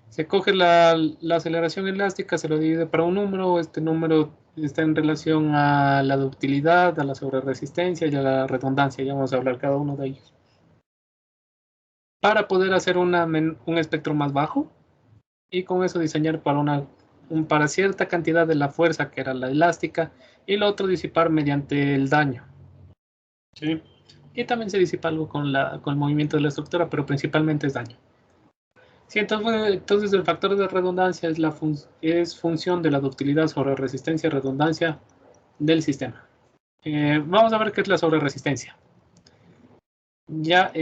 Se coge la aceleración elástica, se lo divide para un número, este número está en relación a la ductilidad, a la sobreresistencia y a la redundancia, ya vamos a hablar cada uno de ellos. Para poder hacer un espectro más bajo y con eso diseñar para cierta cantidad de la fuerza que era la elástica y lo otro disipar mediante el daño. ¿Sí? Y también se disipa algo con el movimiento de la estructura, pero principalmente es daño. Sí, entonces el factor de redundancia es función de la ductilidad sobre resistencia y redundancia del sistema. Vamos a ver qué es la sobreresistencia. Ya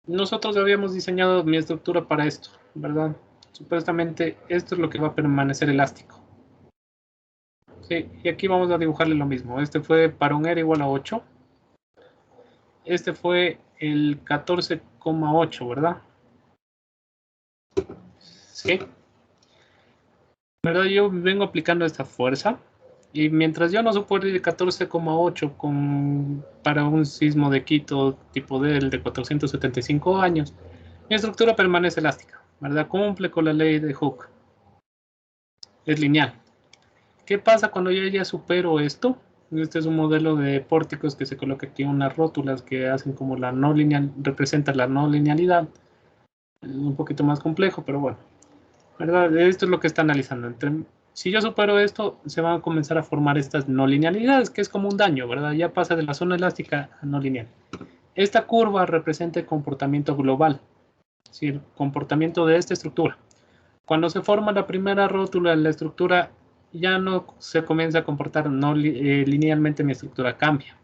nosotros habíamos diseñado mi estructura para esto, ¿verdad? Supuestamente esto es lo que va a permanecer elástico. Sí, y aquí vamos a dibujarle lo mismo. Este fue para un ERE igual a 8. Este fue el 14,8, ¿verdad? Sí. ¿Verdad? Yo vengo aplicando esta fuerza. Y mientras yo no supere el 14,8 para un sismo de Quito tipo D, el de 475 años, mi estructura permanece elástica, ¿verdad? Cumple con la ley de Hooke. Es lineal. ¿Qué pasa cuando yo ya supero esto? Este es un modelo de pórticos que se coloca aquí unas rótulas que hacen como la no lineal, representa la no linealidad. Es un poquito más complejo, pero bueno. ¿Verdad? Esto es lo que está analizando. Si yo supero esto, se van a comenzar a formar estas no linealidades, que es como un daño, ¿verdad? Ya pasa de la zona elástica a no lineal. Esta curva representa el comportamiento global, es decir, el comportamiento de esta estructura. Cuando se forma la primera rótula, la estructura ya no se comienza a comportar linealmente, mi estructura cambia.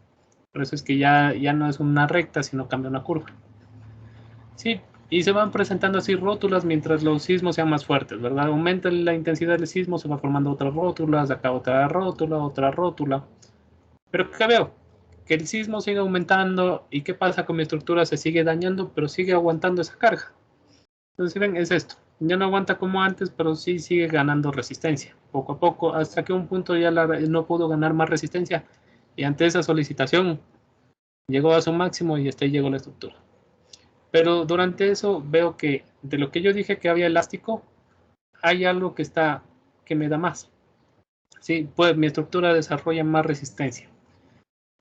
Por eso es que ya no es una recta, sino cambia una curva. Sí, y se van presentando así rótulas mientras los sismos sean más fuertes, ¿verdad? Aumenta la intensidad del sismo, se va formando otras rótulas, acá otra rótula. Pero ¿qué veo? Que el sismo sigue aumentando y ¿qué pasa con mi estructura? Se sigue dañando, pero sigue aguantando esa carga. Entonces, ven, es esto. Ya no aguanta como antes, pero sí sigue ganando resistencia, poco a poco, hasta que un punto ya no pudo ganar más resistencia. Y ante esa solicitación, Llegó a su máximo y hasta ahí llegó la estructura. Pero durante eso veo que de lo que yo dije que había elástico, hay algo que me da más. Sí, pues mi estructura desarrolla más resistencia.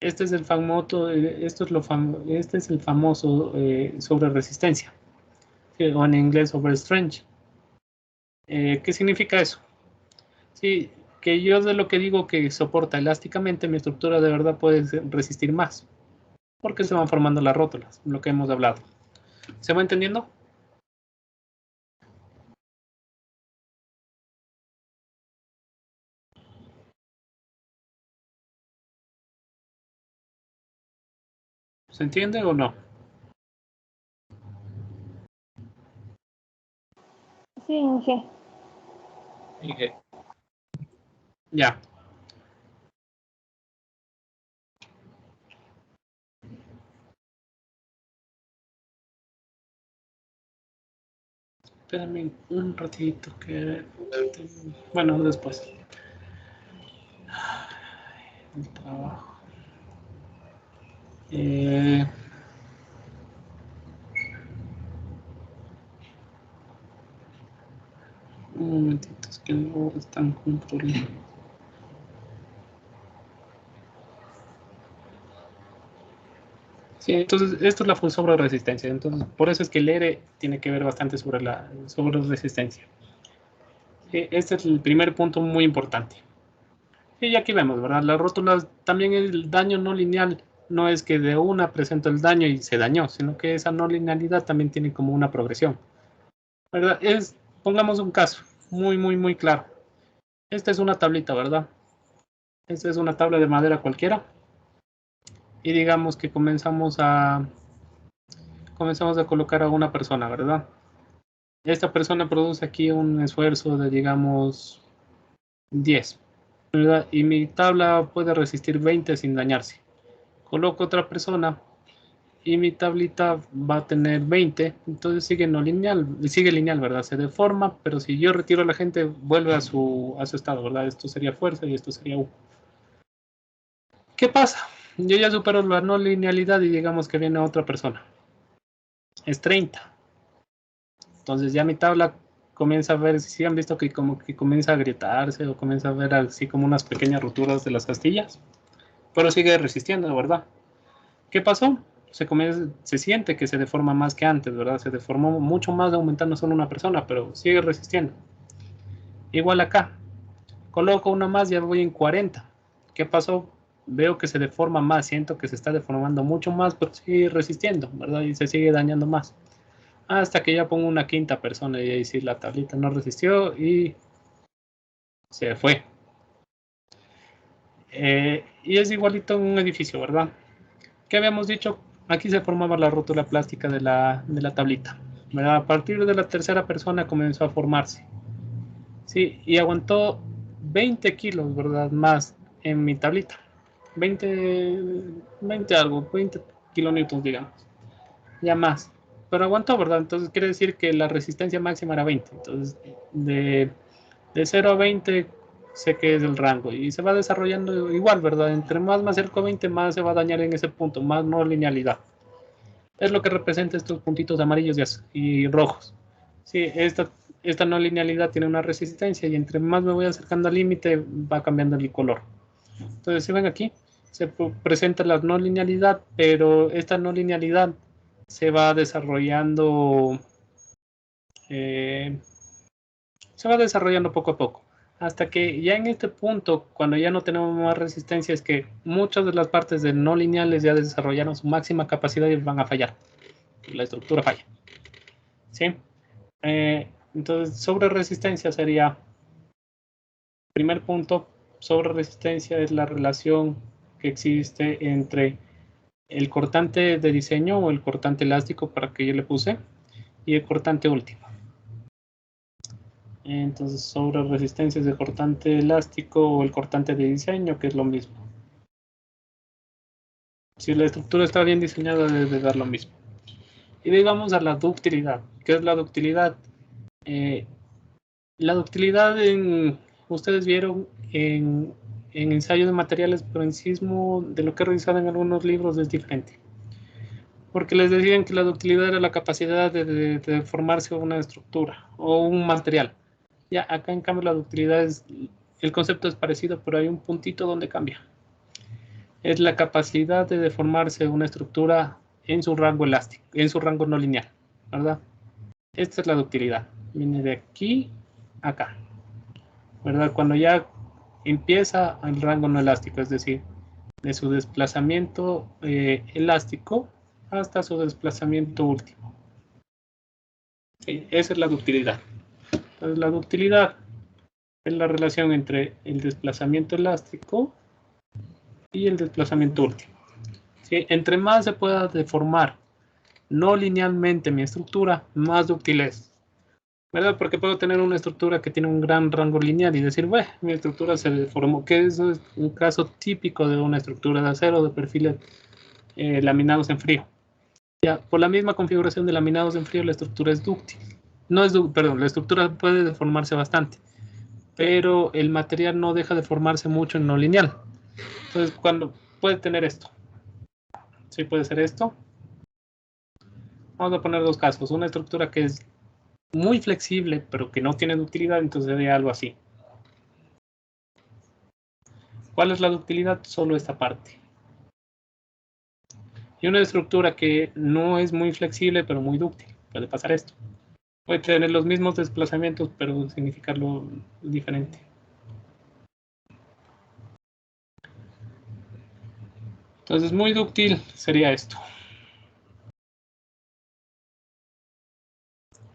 Este es el famoso, sobre resistencia, o en inglés overstrength. ¿Qué significa eso? Sí, que yo de lo que digo que soporta elásticamente, mi estructura de verdad puede resistir más, porque se van formando las rótulas, lo que hemos hablado. ¿Se va entendiendo? ¿Se entiende o no? Sí, Inge. Inge. Ya. Espérame un ratito que... Bueno, después. El trabajo. Un momentito, es que no están controlando. Sí, entonces esto es la sobre resistencia. Entonces, por eso es que el ERE tiene que ver bastante sobre resistencia. Este es el primer punto muy importante. Y aquí vemos, ¿verdad? Las rótulas, también el daño no lineal, no es que de una presento el daño y se dañó, sino que esa no linealidad también tiene como una progresión, ¿verdad? Pongamos un caso muy claro. Esta es una tablita, ¿verdad? Esta es una tabla de madera cualquiera. Y digamos que comenzamos a colocar a una persona, ¿verdad? Esta persona produce aquí un esfuerzo de, digamos, 10, ¿verdad? Y mi tabla puede resistir 20 sin dañarse. Coloco otra persona y mi tablita va a tener 20, entonces sigue lineal, ¿verdad? Se deforma, pero si yo retiro a la gente, vuelve a su estado, ¿verdad? Esto sería fuerza y esto sería U. ¿Qué pasa? Yo ya supero la no linealidad y digamos que viene otra persona. Es 30. Entonces ya mi tabla comienza a ver, si han visto que como que comienza a agrietarse o comienza a ver así como unas pequeñas roturas de las castillas, pero sigue resistiendo, ¿verdad? ¿Qué pasó? Se siente que se deforma más que antes, ¿verdad? Se deformó mucho más aumentando solo una persona, pero sigue resistiendo. Igual acá, coloco una más y ya voy en 40. ¿Qué pasó? Veo que se deforma más, siento que se está deformando mucho más, pero sigue resistiendo, ¿verdad? Y se sigue dañando más. Hasta que ya pongo una quinta persona y ahí sí la tablita no resistió y se fue. Y es igualito en un edificio, ¿verdad? ¿Qué habíamos dicho? Aquí se formaba la rótula plástica de la tablita, ¿verdad? A partir de la tercera persona comenzó a formarse. Sí, y aguantó 20 kilos, ¿verdad? Más en mi tablita. 20 kilonewtons, digamos. Ya más. Pero aguantó, ¿verdad? Entonces quiere decir que la resistencia máxima era 20. Entonces, de 0 a 20 sé que es el rango. Y se va desarrollando igual, ¿verdad? Entre más me acerco a 20, más se va a dañar en ese punto. Más no linealidad. Es lo que representa estos puntitos amarillos y rojos. Sí, esta no linealidad tiene una resistencia y entre más me voy acercando al límite va cambiando el color. Entonces, si ven aquí, se presenta la no linealidad, pero esta no linealidad se va desarrollando poco a poco, hasta que ya en este punto, cuando ya no tenemos más resistencia, es que muchas de las partes de no lineales ya desarrollaron su máxima capacidad y van a fallar. La estructura falla. ¿Sí? Entonces, sobre resistencia sería, primer punto, sobre resistencia es la relación que existe entre el cortante de diseño o el cortante elástico para que yo le puse y el cortante último. Entonces, sobre resistencia es el cortante elástico o el cortante de diseño, que es lo mismo. Si la estructura está bien diseñada, debe dar lo mismo. Y digamos a la ductilidad. ¿Qué es la ductilidad? La ductilidad ustedes vieron en en ensayo de materiales, pero en sismo, de lo que he revisado en algunos libros, es diferente. Porque les decían que la ductilidad era la capacidad de formarse una estructura o un material. Ya, acá en cambio la ductilidad es, el concepto es parecido, pero hay un puntito donde cambia. Es la capacidad de deformarse una estructura en su rango elástico, en su rango no lineal, ¿verdad? Esta es la ductilidad. Viene de aquí a acá, ¿verdad? Cuando ya empieza el rango no elástico, es decir, de su desplazamiento elástico hasta su desplazamiento último. Sí, esa es la ductilidad. Entonces, la ductilidad es la relación entre el desplazamiento elástico y el desplazamiento último. ¿Sí? Entre más se pueda deformar no linealmente mi estructura, más dúctil es, ¿verdad? Porque puedo tener una estructura que tiene un gran rango lineal y decir, bueno, mi estructura se deformó, que eso es un caso típico de una estructura de acero de perfiles laminados en frío. Ya, por la misma configuración de laminados en frío, la estructura es dúctil. No es perdón, la estructura puede deformarse bastante, pero el material no deja de formarse mucho en no lineal. Entonces, cuando puede tener esto, sí puede ser esto. Vamos a poner dos casos. Una estructura que es muy flexible, pero que no tiene ductilidad, entonces sería algo así. ¿Cuál es la ductilidad? Solo esta parte. Y una estructura que no es muy flexible, pero muy dúctil. Puede pasar esto. Puede tener los mismos desplazamientos, pero significarlo diferente. Entonces, muy dúctil sería esto.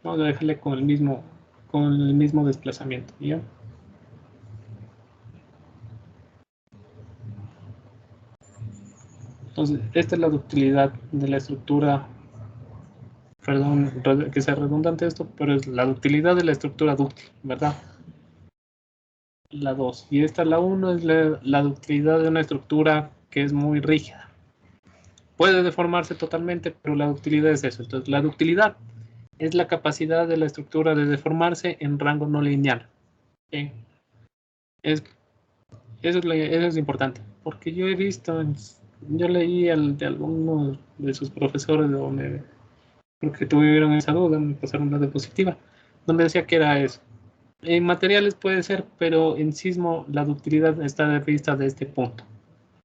Vamos a dejarle con el mismo desplazamiento, ¿ya? Entonces, esta es la ductilidad de la estructura. Perdón, que sea redundante esto, pero es la ductilidad de la estructura dúctil, ¿verdad? La 2. Y esta, la 1, es la ductilidad de una estructura que es muy rígida. Puede deformarse totalmente, pero la ductilidad es eso. Entonces, la ductilidad es la capacidad de la estructura de deformarse en rango no lineal. ¿Sí? Eso es importante, porque yo he visto, yo leí de algunos de sus profesores donde creo que tuvieron esa duda, me pasaron la diapositiva, donde decía que era eso. En materiales puede ser, pero en sismo la ductilidad está vista de este punto.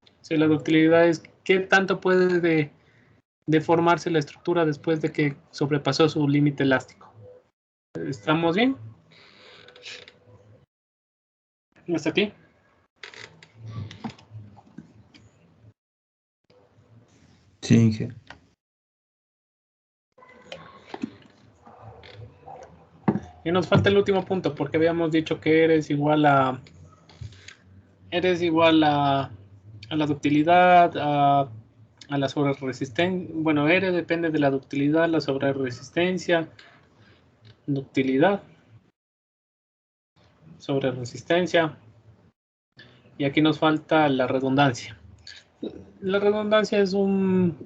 O sea, la ductilidad es qué tanto puede deformarse la estructura después de que sobrepasó su límite elástico. ¿Estamos bien? ¿Hasta aquí? Sí, Inge. Y nos falta el último punto, porque habíamos dicho que eres igual a la ductilidad, a la sobreresistencia. Bueno, R depende de la ductilidad, la sobreresistencia, ductilidad, sobreresistencia. Y aquí nos falta la redundancia. La redundancia es un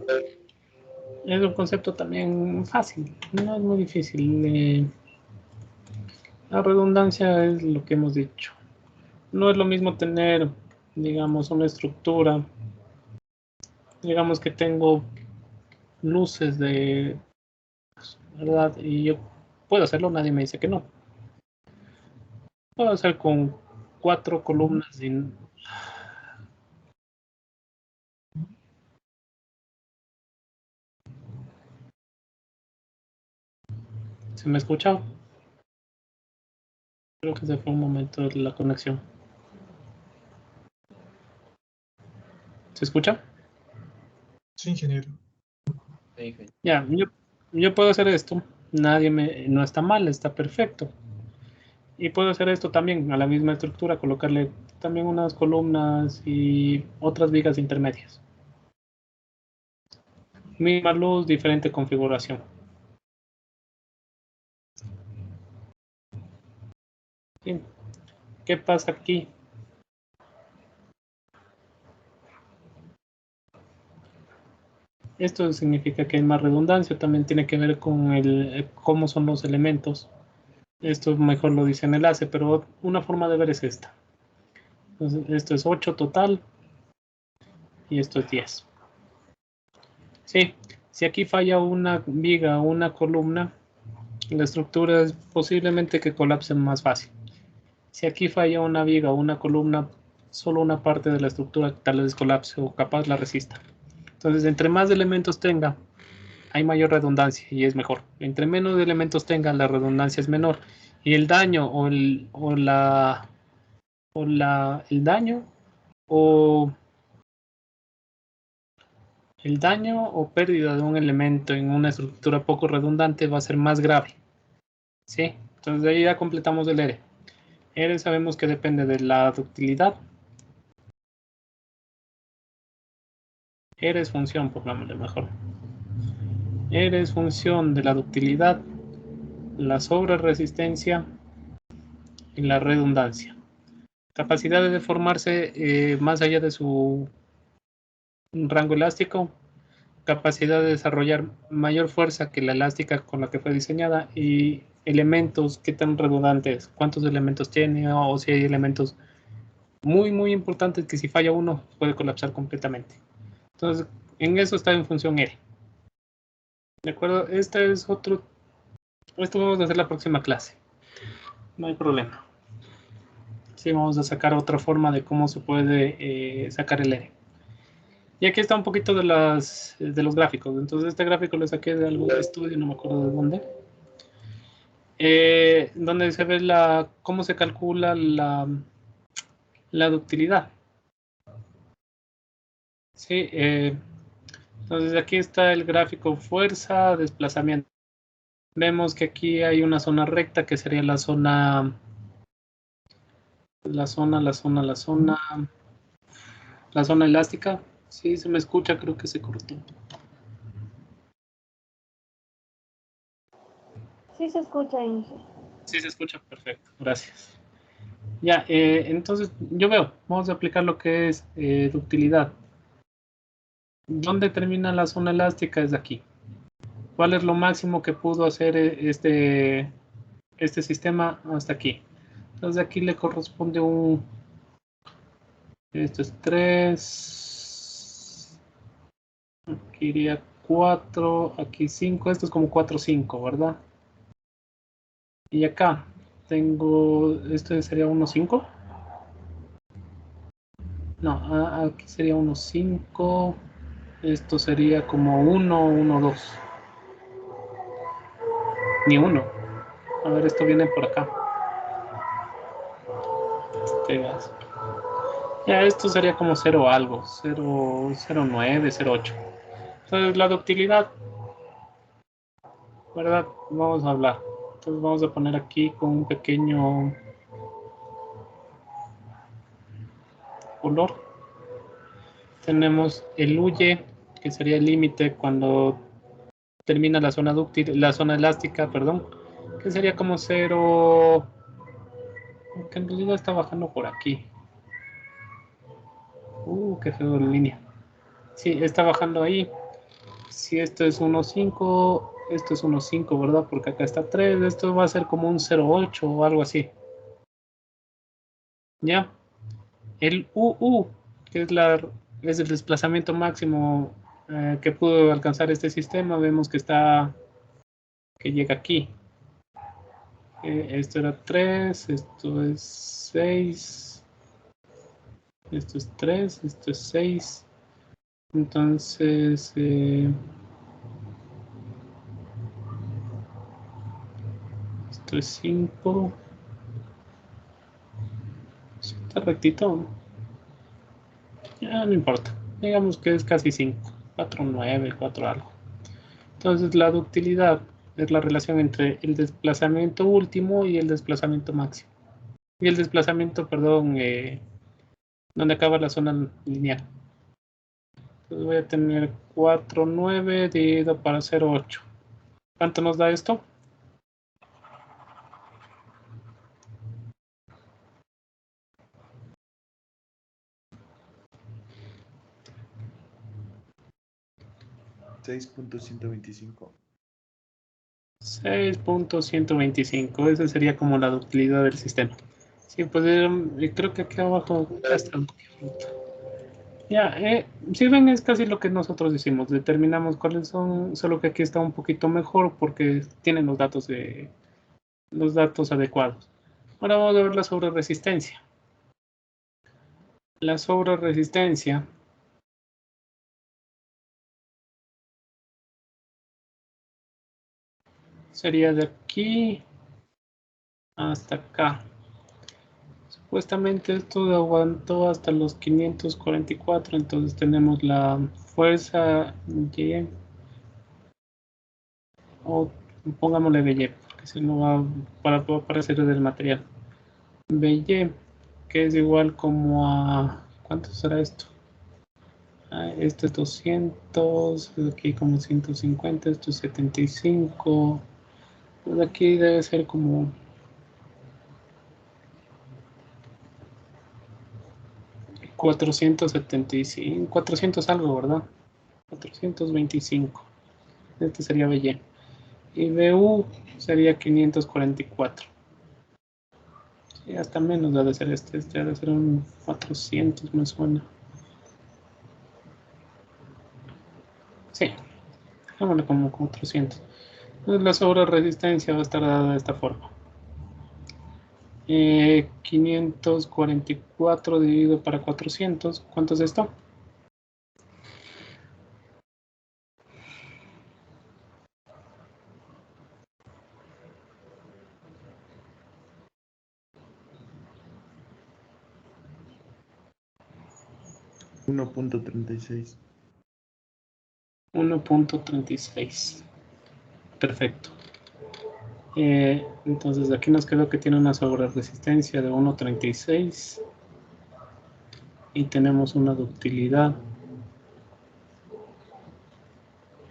concepto también fácil, no es muy difícil. La redundancia es lo que hemos dicho. No es lo mismo tener, digamos, una estructura. Digamos que tengo luces de, ¿verdad? Y yo puedo hacerlo, nadie me dice que no. Puedo hacer con 4 columnas. ¿Se me escucha? Creo que se fue un momento de la conexión. ¿Se escucha? Sí, ingeniero. Ya, yo puedo hacer esto. No está mal, está perfecto. Y puedo hacer esto también a la misma estructura, colocarle también unas columnas y otras vigas intermedias. Misma luz, diferente configuración. ¿Sí? ¿Qué pasa aquí? Esto significa que hay más redundancia, también tiene que ver con cómo son los elementos. Esto mejor lo dice en enlace, pero una forma de ver es esta. Entonces, esto es 8 total y esto es 10. Sí, si aquí falla una viga o una columna, la estructura es posiblemente que colapse más fácil. Si aquí falla una viga o una columna, solo una parte de la estructura tal vez colapse o capaz la resista. Entonces, entre más elementos tenga, hay mayor redundancia y es mejor. Entre menos elementos tenga, la redundancia es menor. Y el daño el daño o pérdida de un elemento en una estructura poco redundante va a ser más grave. ¿Sí? Entonces de ahí ya completamos el ERE. ERE sabemos que depende de la ductilidad. ERE es función, pongámosle mejor. ERE es función de la ductilidad, la sobreresistencia y la redundancia. Capacidad de deformarse más allá de su rango elástico, capacidad de desarrollar mayor fuerza que la elástica con la que fue diseñada y elementos, qué tan redundantes, cuántos elementos tiene o si hay elementos muy importantes que si falla uno puede colapsar completamente. Entonces, en eso está en función ERE. ¿De acuerdo? Este es otro. Esto vamos a hacer la próxima clase. No hay problema. Sí, vamos a sacar otra forma de cómo se puede sacar el ERE. Y aquí está un poquito de los gráficos. Entonces, este gráfico lo saqué de algún estudio, no me acuerdo de dónde. Donde se ve cómo se calcula la ductilidad. Sí, entonces aquí está el gráfico fuerza, desplazamiento. Vemos que aquí hay una zona recta que sería la zona elástica. Sí, se me escucha, creo que se cortó. Sí se escucha, Inge. Sí, se escucha, perfecto, gracias. Ya, entonces yo veo, vamos a aplicar lo que es ductilidad. ¿Dónde termina la zona elástica? Es aquí. ¿Cuál es lo máximo que pudo hacer este sistema hasta aquí? Entonces aquí le corresponde esto es 3, aquí iría 4, aquí 5, esto es como 4, 5, ¿verdad? Y acá tengo, esto sería 1, 5. No, aquí sería 1, 5. Esto sería como 1, 1, 2. Ni 1. A ver, esto viene por acá. Ya, esto sería como 0 algo. 0, 0,9, 0,8. Entonces, la ductilidad, ¿verdad? Vamos a hablar. Entonces, vamos a poner aquí con un pequeño color. Tenemos el huye, que sería el límite cuando termina la zona dúctil, la zona elástica, perdón, que sería como 0, que en realidad está bajando por aquí. Qué feo la línea. Sí, está bajando ahí. Si esto es 1,5, esto es 1,5, ¿verdad? Porque acá está 3, esto va a ser como un 0,8 o algo así. ¿Ya? El UU, que es el desplazamiento máximo que pudo alcanzar este sistema, vemos que llega aquí. Esto era 3, esto es 6, esto es 3, esto es 6. Entonces, esto es 5. Está rectito. Ya no importa. Digamos que es casi 5. 4,9, 4 algo. Entonces, la ductilidad es la relación entre el desplazamiento último y el desplazamiento máximo. Y el desplazamiento, perdón, donde acaba la zona lineal. Entonces voy a tener 4,9 dividido para 0,8. ¿Cuánto nos da esto? $6.125. 6.125. Esa sería como la ductilidad del sistema. Sí, pues creo que aquí abajo está un poquito. Ya, si ven, es casi lo que nosotros hicimos. Determinamos cuáles son, solo que aquí está un poquito mejor porque tienen los datos adecuados. Ahora vamos a ver la sobreresistencia. La sobreresistencia sería de aquí hasta acá. Supuestamente esto aguantó hasta los 544, entonces tenemos la fuerza Y, o pongámosle BY, porque si no va para aparecer del material. BY, que es igual como a, ¿cuánto será esto? Esto es 200, aquí como 150, esto es 75, pues aquí debe ser como 475, 400 algo, ¿verdad? 425. Este sería BY. Y BU sería 544. Sí, hasta menos debe ser este debe ser un 400, me suena. Sí, dejémosle como 400. Entonces la sobreresistencia va a estar dada de esta forma. 544 dividido para 400, ¿cuánto es esto? $1.36. 1.36. Perfecto. Entonces aquí nos quedó que tiene una sobreresistencia de 1.36 y tenemos una ductilidad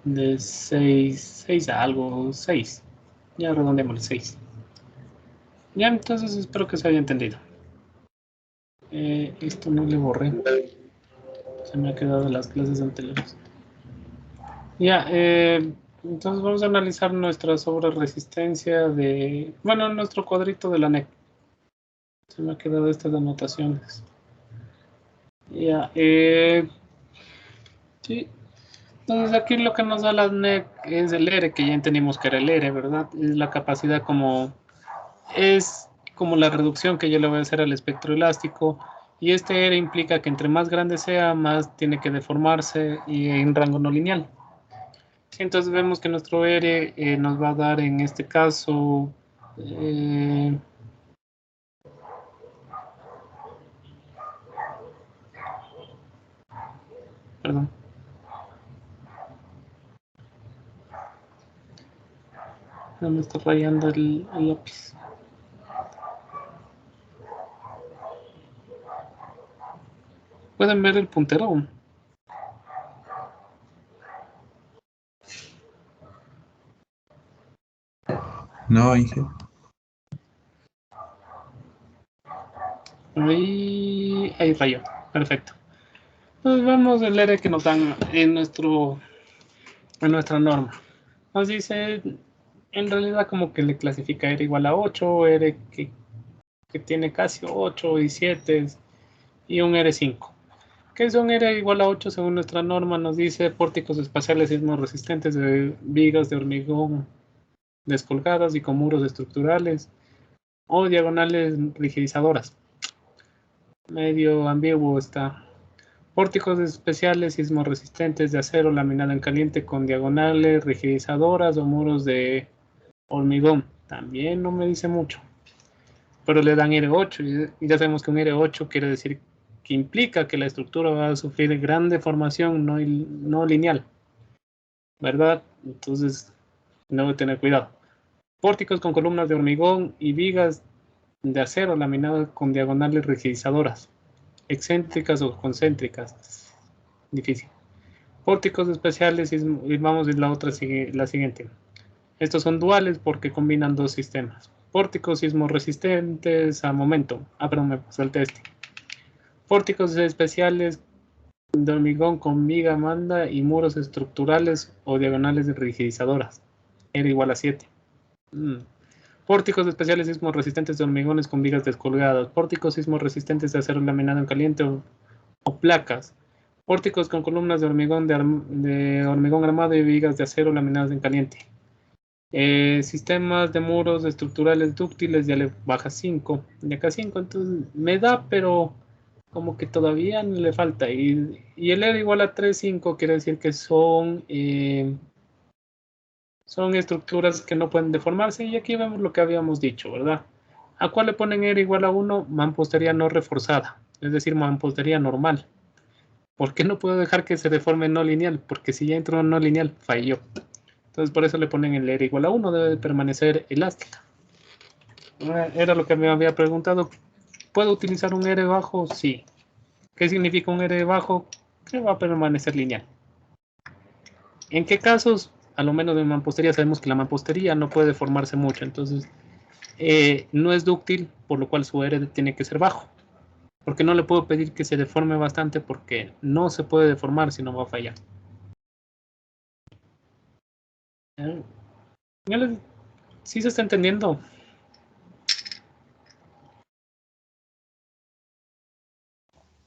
de 6 a algo, 6. Ya redondeamos el 6. Ya, entonces espero que se haya entendido. Esto no le borré. Se me ha quedado de las clases anteriores. Ya, entonces vamos a analizar nuestra sobreresistencia de, bueno, nuestro cuadrito de la NEC. Se me ha quedado estas anotaciones. Ya, sí. Entonces aquí lo que nos da la NEC es el R, que ya entendimos que era el R, ¿verdad? Es la capacidad es como la reducción que yo le voy a hacer al espectro elástico. Y este R implica que entre más grande sea, más tiene que deformarse y en rango no lineal. Entonces vemos que nuestro R nos va a dar en este caso perdón. No me está rayando el lápiz. ¿Pueden ver el puntero? No, Inge. Ahí rayó. Perfecto. Entonces vemos el R que nos dan en nuestra norma. Nos dice, en realidad como que le clasifica R igual a 8, R que tiene casi 8 y 7 y un R5. ¿Qué es un R igual a 8 según nuestra norma? Nos dice pórticos espaciales sismorresistentes de vigas de hormigón descolgadas y con muros estructurales o diagonales rigidizadoras. Medio ambiguo está. Pórticos especiales sismorresistentes de acero laminado en caliente con diagonales rigidizadoras o muros de hormigón. También no me dice mucho. Pero le dan R8 y ya sabemos que un R8 quiere decir que implica que la estructura va a sufrir gran deformación no lineal, ¿verdad? Entonces, debo tener cuidado. Pórticos con columnas de hormigón y vigas de acero laminadas con diagonales rigidizadoras, excéntricas o concéntricas. Difícil. Pórticos especiales y vamos a la la siguiente. Estos son duales porque combinan dos sistemas. Pórticos sismorresistentes a momento. Perdón, me salté este. Pórticos especiales de hormigón con viga manda y muros estructurales o diagonales rigidizadoras. R igual a 7. Pórticos especiales sismos resistentes de hormigones con vigas descolgadas. Pórticos sismos resistentes de acero laminado en caliente o placas. Pórticos con columnas de hormigón de hormigón armado y vigas de acero laminadas en caliente. Sistemas de muros estructurales dúctiles de baja 5. De acá 5, entonces me da, pero como que todavía le falta. Y el ERE igual a 3,5 quiere decir que son estructuras que no pueden deformarse, y aquí vemos lo que habíamos dicho, ¿verdad? ¿A cuál le ponen ERE igual a 1? Mampostería no reforzada, es decir, mampostería normal. ¿Por qué no puedo dejar que se deforme no lineal? Porque si ya entró no lineal, falló. Entonces por eso le ponen el ERE igual a 1, debe de permanecer elástica. Era lo que me había preguntado. ¿Puedo utilizar un ERE bajo? Sí. ¿Qué significa un ERE bajo? Que va a permanecer lineal. ¿En qué casos? A lo menos en mampostería sabemos que la mampostería no puede deformarse mucho, entonces no es dúctil, por lo cual su ERE tiene que ser bajo. Porque no le puedo pedir que se deforme bastante, porque no se puede deformar si no va a fallar. ¿Sí se está entendiendo?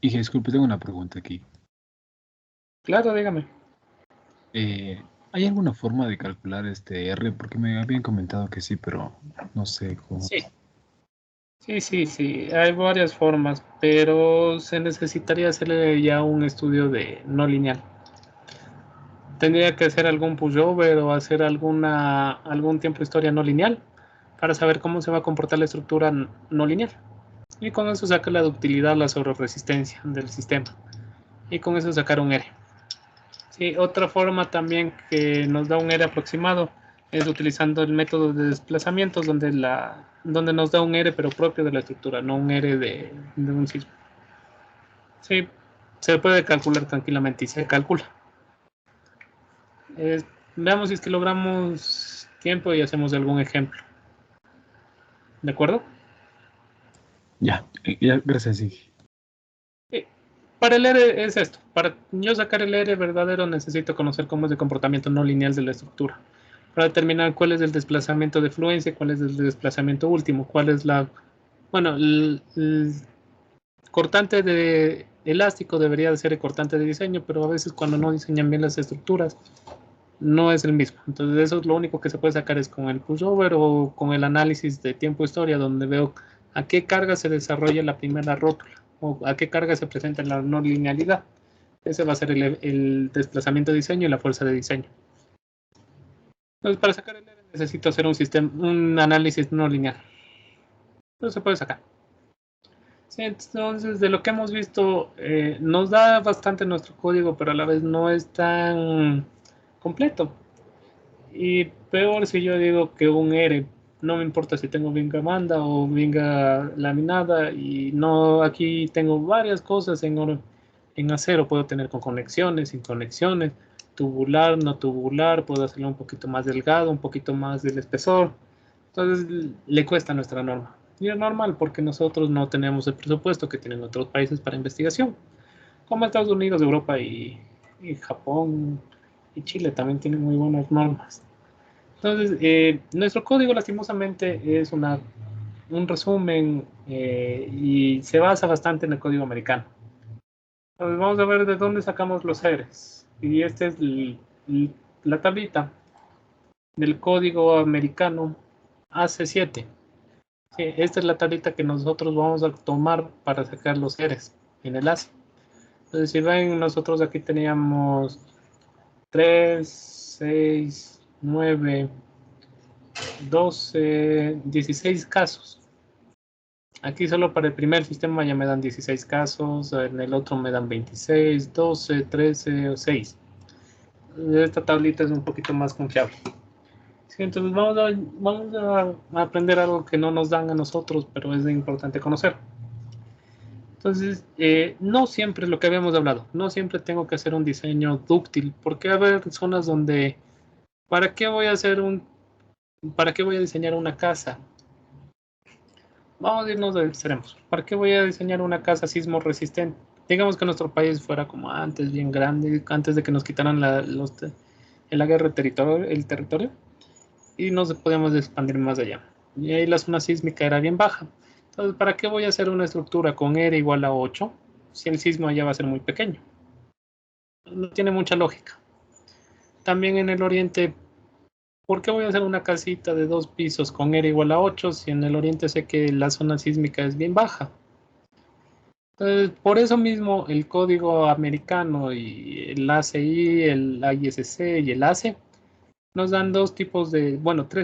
Y disculpe, tengo una pregunta aquí. Claro, dígame. ¿Hay alguna forma de calcular este R? Porque me habían comentado que sí, pero no sé cómo. Sí. Sí. Hay varias formas, pero se necesitaría hacerle ya un estudio de no lineal. Tendría que hacer algún pushover o hacer algún tiempo de historia no lineal para saber cómo se va a comportar la estructura no lineal. Y con eso sacar la ductilidad, la sobreresistencia del sistema. Y con eso sacar un ERE. Sí, otra forma también que nos da un ERE aproximado es utilizando el método de desplazamientos, donde nos da un ERE pero propio de la estructura, no un ERE de un sismo. Sí, se puede calcular tranquilamente y se calcula. Veamos si es que logramos tiempo y hacemos algún ejemplo. ¿De acuerdo? Ya, gracias, Inge. Para el ERE es esto. Para yo sacar el ERE verdadero necesito conocer cómo es el comportamiento no lineal de la estructura. Para determinar cuál es el desplazamiento de fluencia, cuál es el desplazamiento último, cuál es el cortante de elástico debería de ser el cortante de diseño, pero a veces cuando no diseñan bien las estructuras no es el mismo. Entonces eso es lo único que se puede sacar es con el pushover o con el análisis de tiempo-historia, donde veo a qué carga se desarrolla la primera rótula o a qué carga se presenta la no linealidad. Ese va a ser el desplazamiento de diseño y la fuerza de diseño. Entonces para sacar el ERE necesito hacer un análisis no lineal. Pero se puede sacar. Sí, entonces de lo que hemos visto nos da bastante nuestro código, pero a la vez no es tan completo. Y peor si yo digo que un ERE, no me importa si tengo vinga banda o vinga laminada, y no, aquí tengo varias cosas en acero, puedo tener con conexiones, sin conexiones, tubular, no tubular, puedo hacerlo un poquito más delgado, un poquito más del espesor. Entonces le cuesta a nuestra norma. Y es normal porque nosotros no tenemos el presupuesto que tienen otros países para investigación, como Estados Unidos, Europa y Japón y Chile también tienen muy buenas normas. Entonces, nuestro código lastimosamente es un resumen y se basa bastante en el código americano. Entonces vamos a ver de dónde sacamos los EREs. Y esta es la tablita del código americano AC7. Sí, esta es la tablita que nosotros vamos a tomar para sacar los EREs en el ACE. Entonces si ven, nosotros aquí teníamos 3, 6, 9, 12, 16 casos. Aquí solo para el primer sistema ya me dan 16 casos, en el otro me dan 26, 12, 13 o 6. Esta tablita es un poquito más confiable. Sí, entonces vamos a aprender algo que no nos dan a nosotros, pero es importante conocer. Entonces, no siempre es lo que habíamos hablado, no siempre tengo que hacer un diseño dúctil, porque va a haber zonas donde, ¿para qué voy a diseñar una casa? Vamos a irnos de extremos. ¿Para qué voy a diseñar una casa sismo resistente? Digamos que nuestro país fuera como antes, bien grande, antes de que nos quitaran en la guerra el territorio, y nos podíamos expandir más allá. Y ahí la zona sísmica era bien baja. Entonces, ¿para qué voy a hacer una estructura con R igual a 8 si el sismo allá va a ser muy pequeño? No tiene mucha lógica. También en el oriente, ¿por qué voy a hacer una casita de 2 pisos con R igual a 8 si en el oriente sé que la zona sísmica es bien baja? Entonces, por eso mismo el código americano y el ACI, el ISC y el ACE nos dan tres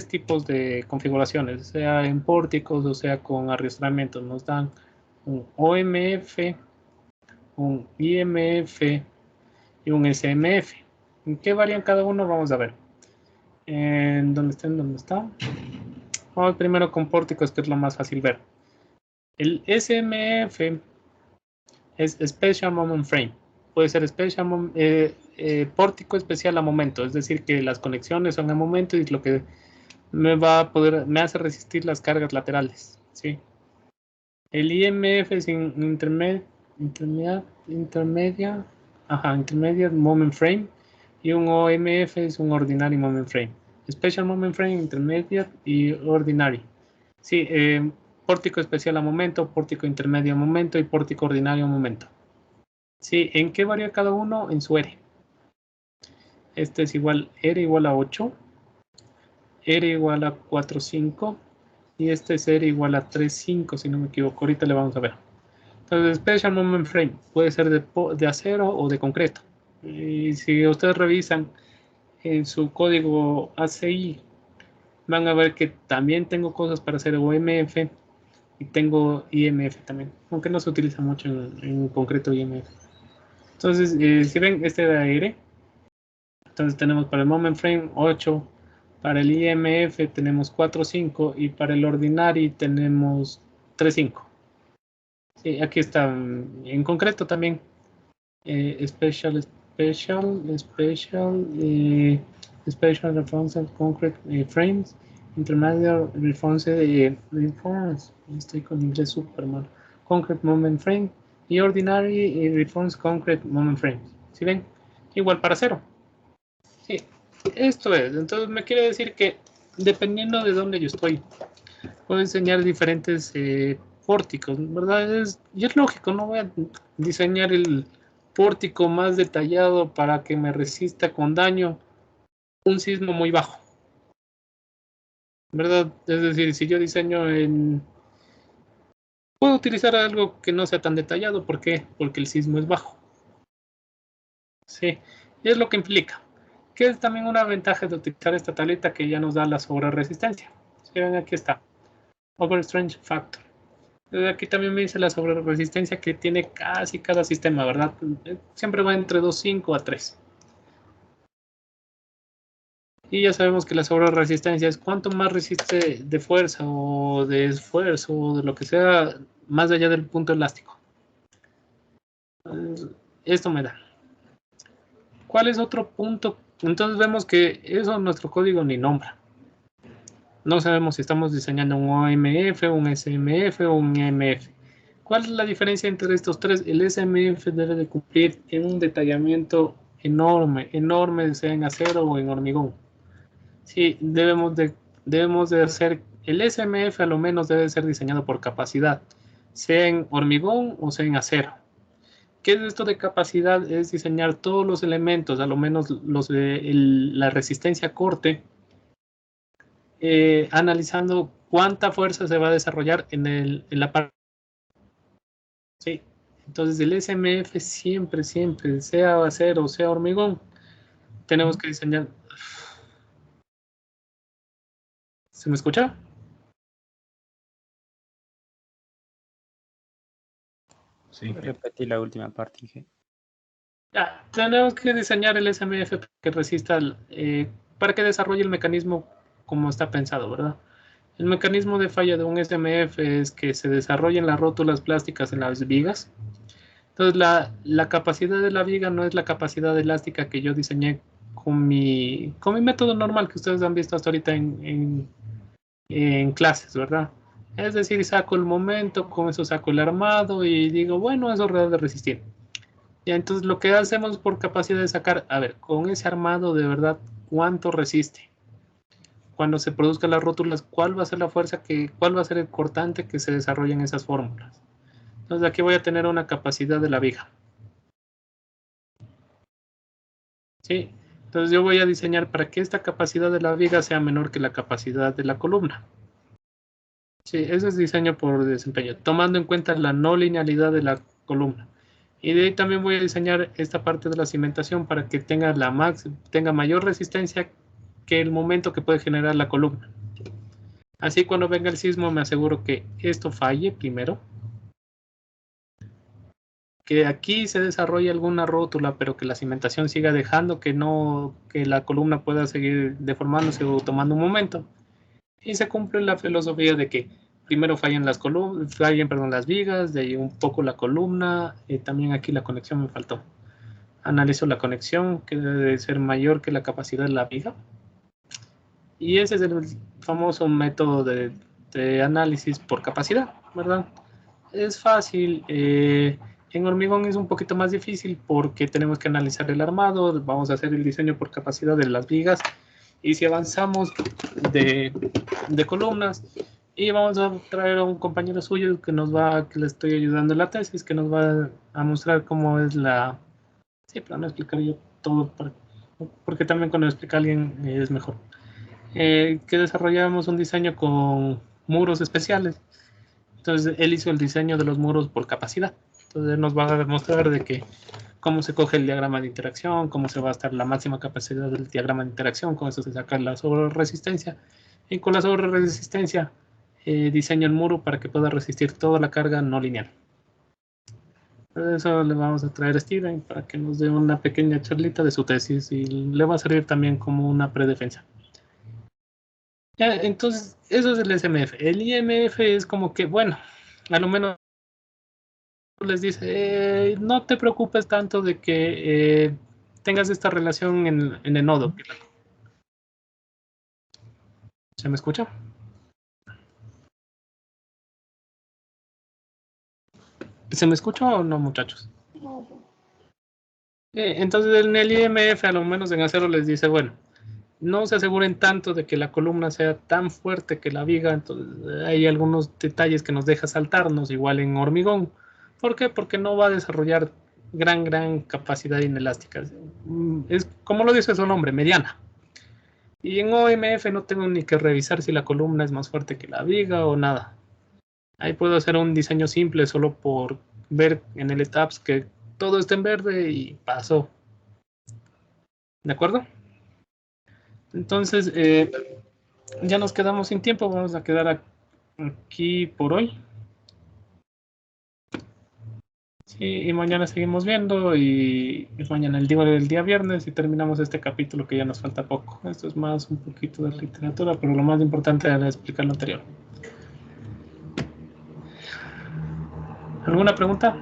tipos de configuraciones, sea en pórticos o sea con arrastramientos. Nos dan un OMF, un IMF y un SMF. ¿En qué varían cada uno? Vamos a ver. ¿Dónde está? Vamos primero con pórticos, que es lo más fácil ver. El SMF es Special Moment Frame. Puede ser pórtico especial a momento, es decir, que las conexiones son a momento y lo que me hace resistir las cargas laterales, ¿sí? El IMF es Intermediate Moment Frame, y un OMF es un Ordinary Moment Frame. Special Moment Frame, Intermediate y Ordinary. Sí, pórtico especial a momento, pórtico intermedio a momento y pórtico ordinario a momento. Sí, ¿en qué varía cada uno? En su R. Este es igual, R igual a 8, R igual a 4,5 y este es R igual a 3,5, si no me equivoco. Ahorita le vamos a ver. Entonces, Special Moment Frame puede ser de acero o de concreto. Y si ustedes revisan en su código ACI, van a ver que también tengo cosas para hacer OMF y tengo IMF también, aunque no se utiliza mucho en concreto IMF. Entonces, si ven, este era R. Entonces tenemos para el Moment Frame 8, para el IMF tenemos 4,5 y para el Ordinary tenemos 3,5. Sí, aquí está en concreto también. Special Reinforced Concrete Frames, Intermediate Reinforced, estoy con inglés super mal, Concrete Moment Frame y Ordinary Reinforced Concrete Moment Frames. ¿Sí ven? Igual para cero. Sí, esto es. Entonces me quiere decir que dependiendo de dónde yo estoy, puedo diseñar diferentes pórticos, ¿verdad? Y es lógico, no voy a diseñar el pórtico más detallado para que me resista con daño un sismo muy bajo, ¿verdad? Es decir, si yo diseño puedo utilizar algo que no sea tan detallado. ¿Por qué? Porque el sismo es bajo. Sí, y es lo que implica. Que es también una ventaja de utilizar esta tableta que ya nos da la sobreresistencia. Si ven, aquí está. Overstrength Factor. Aquí también me dice la sobreresistencia que tiene casi cada sistema, ¿verdad? Siempre va entre 2,5 a 3. Y ya sabemos que la sobreresistencia es cuánto más resiste de fuerza o de esfuerzo o de lo que sea, más allá del punto elástico. Esto me da. ¿Cuál es otro punto? Entonces vemos que eso nuestro código ni nombra. No sabemos si estamos diseñando un OMF, un SMF o un IMF. ¿Cuál es la diferencia entre estos tres? El SMF debe de cumplir en un detallamiento enorme, sea en acero o en hormigón. Sí, debemos de hacer, el SMF a lo menos debe ser diseñado por capacidad, sea en hormigón o sea en acero. ¿Qué es esto de capacidad? Es diseñar todos los elementos, a lo menos los de la resistencia a corte, analizando cuánta fuerza se va a desarrollar en la parte. Sí. Entonces el SMF siempre, sea acero o sea hormigón, tenemos que diseñar. ¿Se me escucha? Sí. Repetí la última parte, dije. Ya, tenemos que diseñar el SMF que resista, para que desarrolle el mecanismo como está pensado, ¿verdad? El mecanismo de falla de un SMF es que se desarrollen las rótulas plásticas en las vigas. Entonces, la capacidad de la viga no es la capacidad elástica que yo diseñé con mi método normal que ustedes han visto hasta ahorita en clases, ¿verdad? Es decir, saco el momento, con eso saco el armado y digo, bueno, eso debe resistir. Y entonces lo que hacemos por capacidad es sacar, a ver, con ese armado de verdad, ¿cuánto resiste? cuando se produzcan las rótulas, cuál va a ser la fuerza, cuál va a ser el cortante que se desarrolla en esas fórmulas. Entonces aquí voy a tener una capacidad de la viga. ¿Sí? Entonces yo voy a diseñar para que esta capacidad de la viga sea menor que la capacidad de la columna. Sí, ese es diseño por desempeño, tomando en cuenta la no linealidad de la columna. Y de ahí también voy a diseñar esta parte de la cimentación para que tenga, tenga mayor resistencia que el momento que puede generar la columna. Así cuando venga el sismo me aseguro que esto falle primero. Que aquí se desarrolle alguna rótula, pero que la cimentación siga dejando que la columna pueda seguir deformándose o tomando un momento. Y se cumple la filosofía de que primero fallen las vigas, de ahí un poco la columna, y también aquí la conexión me faltó. Analizo la conexión, que debe ser mayor que la capacidad de la viga. Y ese es el famoso método de análisis por capacidad, ¿verdad? Es fácil. En hormigón es un poquito más difícil porque tenemos que analizar el armado, vamos a hacer el diseño por capacidad de las vigas. Y si avanzamos de columnas, y vamos a traer a un compañero suyo que le estoy ayudando en la tesis, que nos va a mostrar cómo es sí, para no explicar yo todo, porque también cuando explica a alguien es mejor. Que desarrollamos un diseño con muros especiales. Entonces él hizo el diseño de los muros por capacidad. Entonces él nos va a demostrar de que cómo se coge el diagrama de interacción, cómo se va a estar la máxima capacidad del diagrama de interacción, con eso se saca la sobreresistencia. Y con la sobreresistencia diseño el muro para que pueda resistir toda la carga no lineal. Por eso le vamos a traer a Steven para que nos dé una pequeña charlita de su tesis y le va a servir también como una predefensa. Ya, entonces, eso es el SMF. El IMF es como que, bueno, a lo menos les dice, no te preocupes tanto de que tengas esta relación en el nodo. ¿Se me escucha? ¿Se me escucha o no, muchachos? Entonces, en el IMF, a lo menos en acero, les dice, bueno, no se aseguren tanto de que la columna sea tan fuerte que la viga. Entonces, hay algunos detalles que nos deja saltarnos, igual en hormigón. ¿Por qué? Porque no va a desarrollar gran capacidad inelástica. Es, como lo dice su nombre, mediana. Y en OMF no tengo ni que revisar si la columna es más fuerte que la viga o nada. Ahí puedo hacer un diseño simple solo por ver en el ETAPS que todo está en verde y pasó. ¿De acuerdo? Entonces, ya nos quedamos sin tiempo. Vamos a quedar aquí por hoy. Sí, y mañana seguimos viendo y mañana el día viernes y terminamos este capítulo que ya nos falta poco. Esto es más un poquito de literatura, pero lo más importante era explicar lo anterior. ¿Alguna pregunta?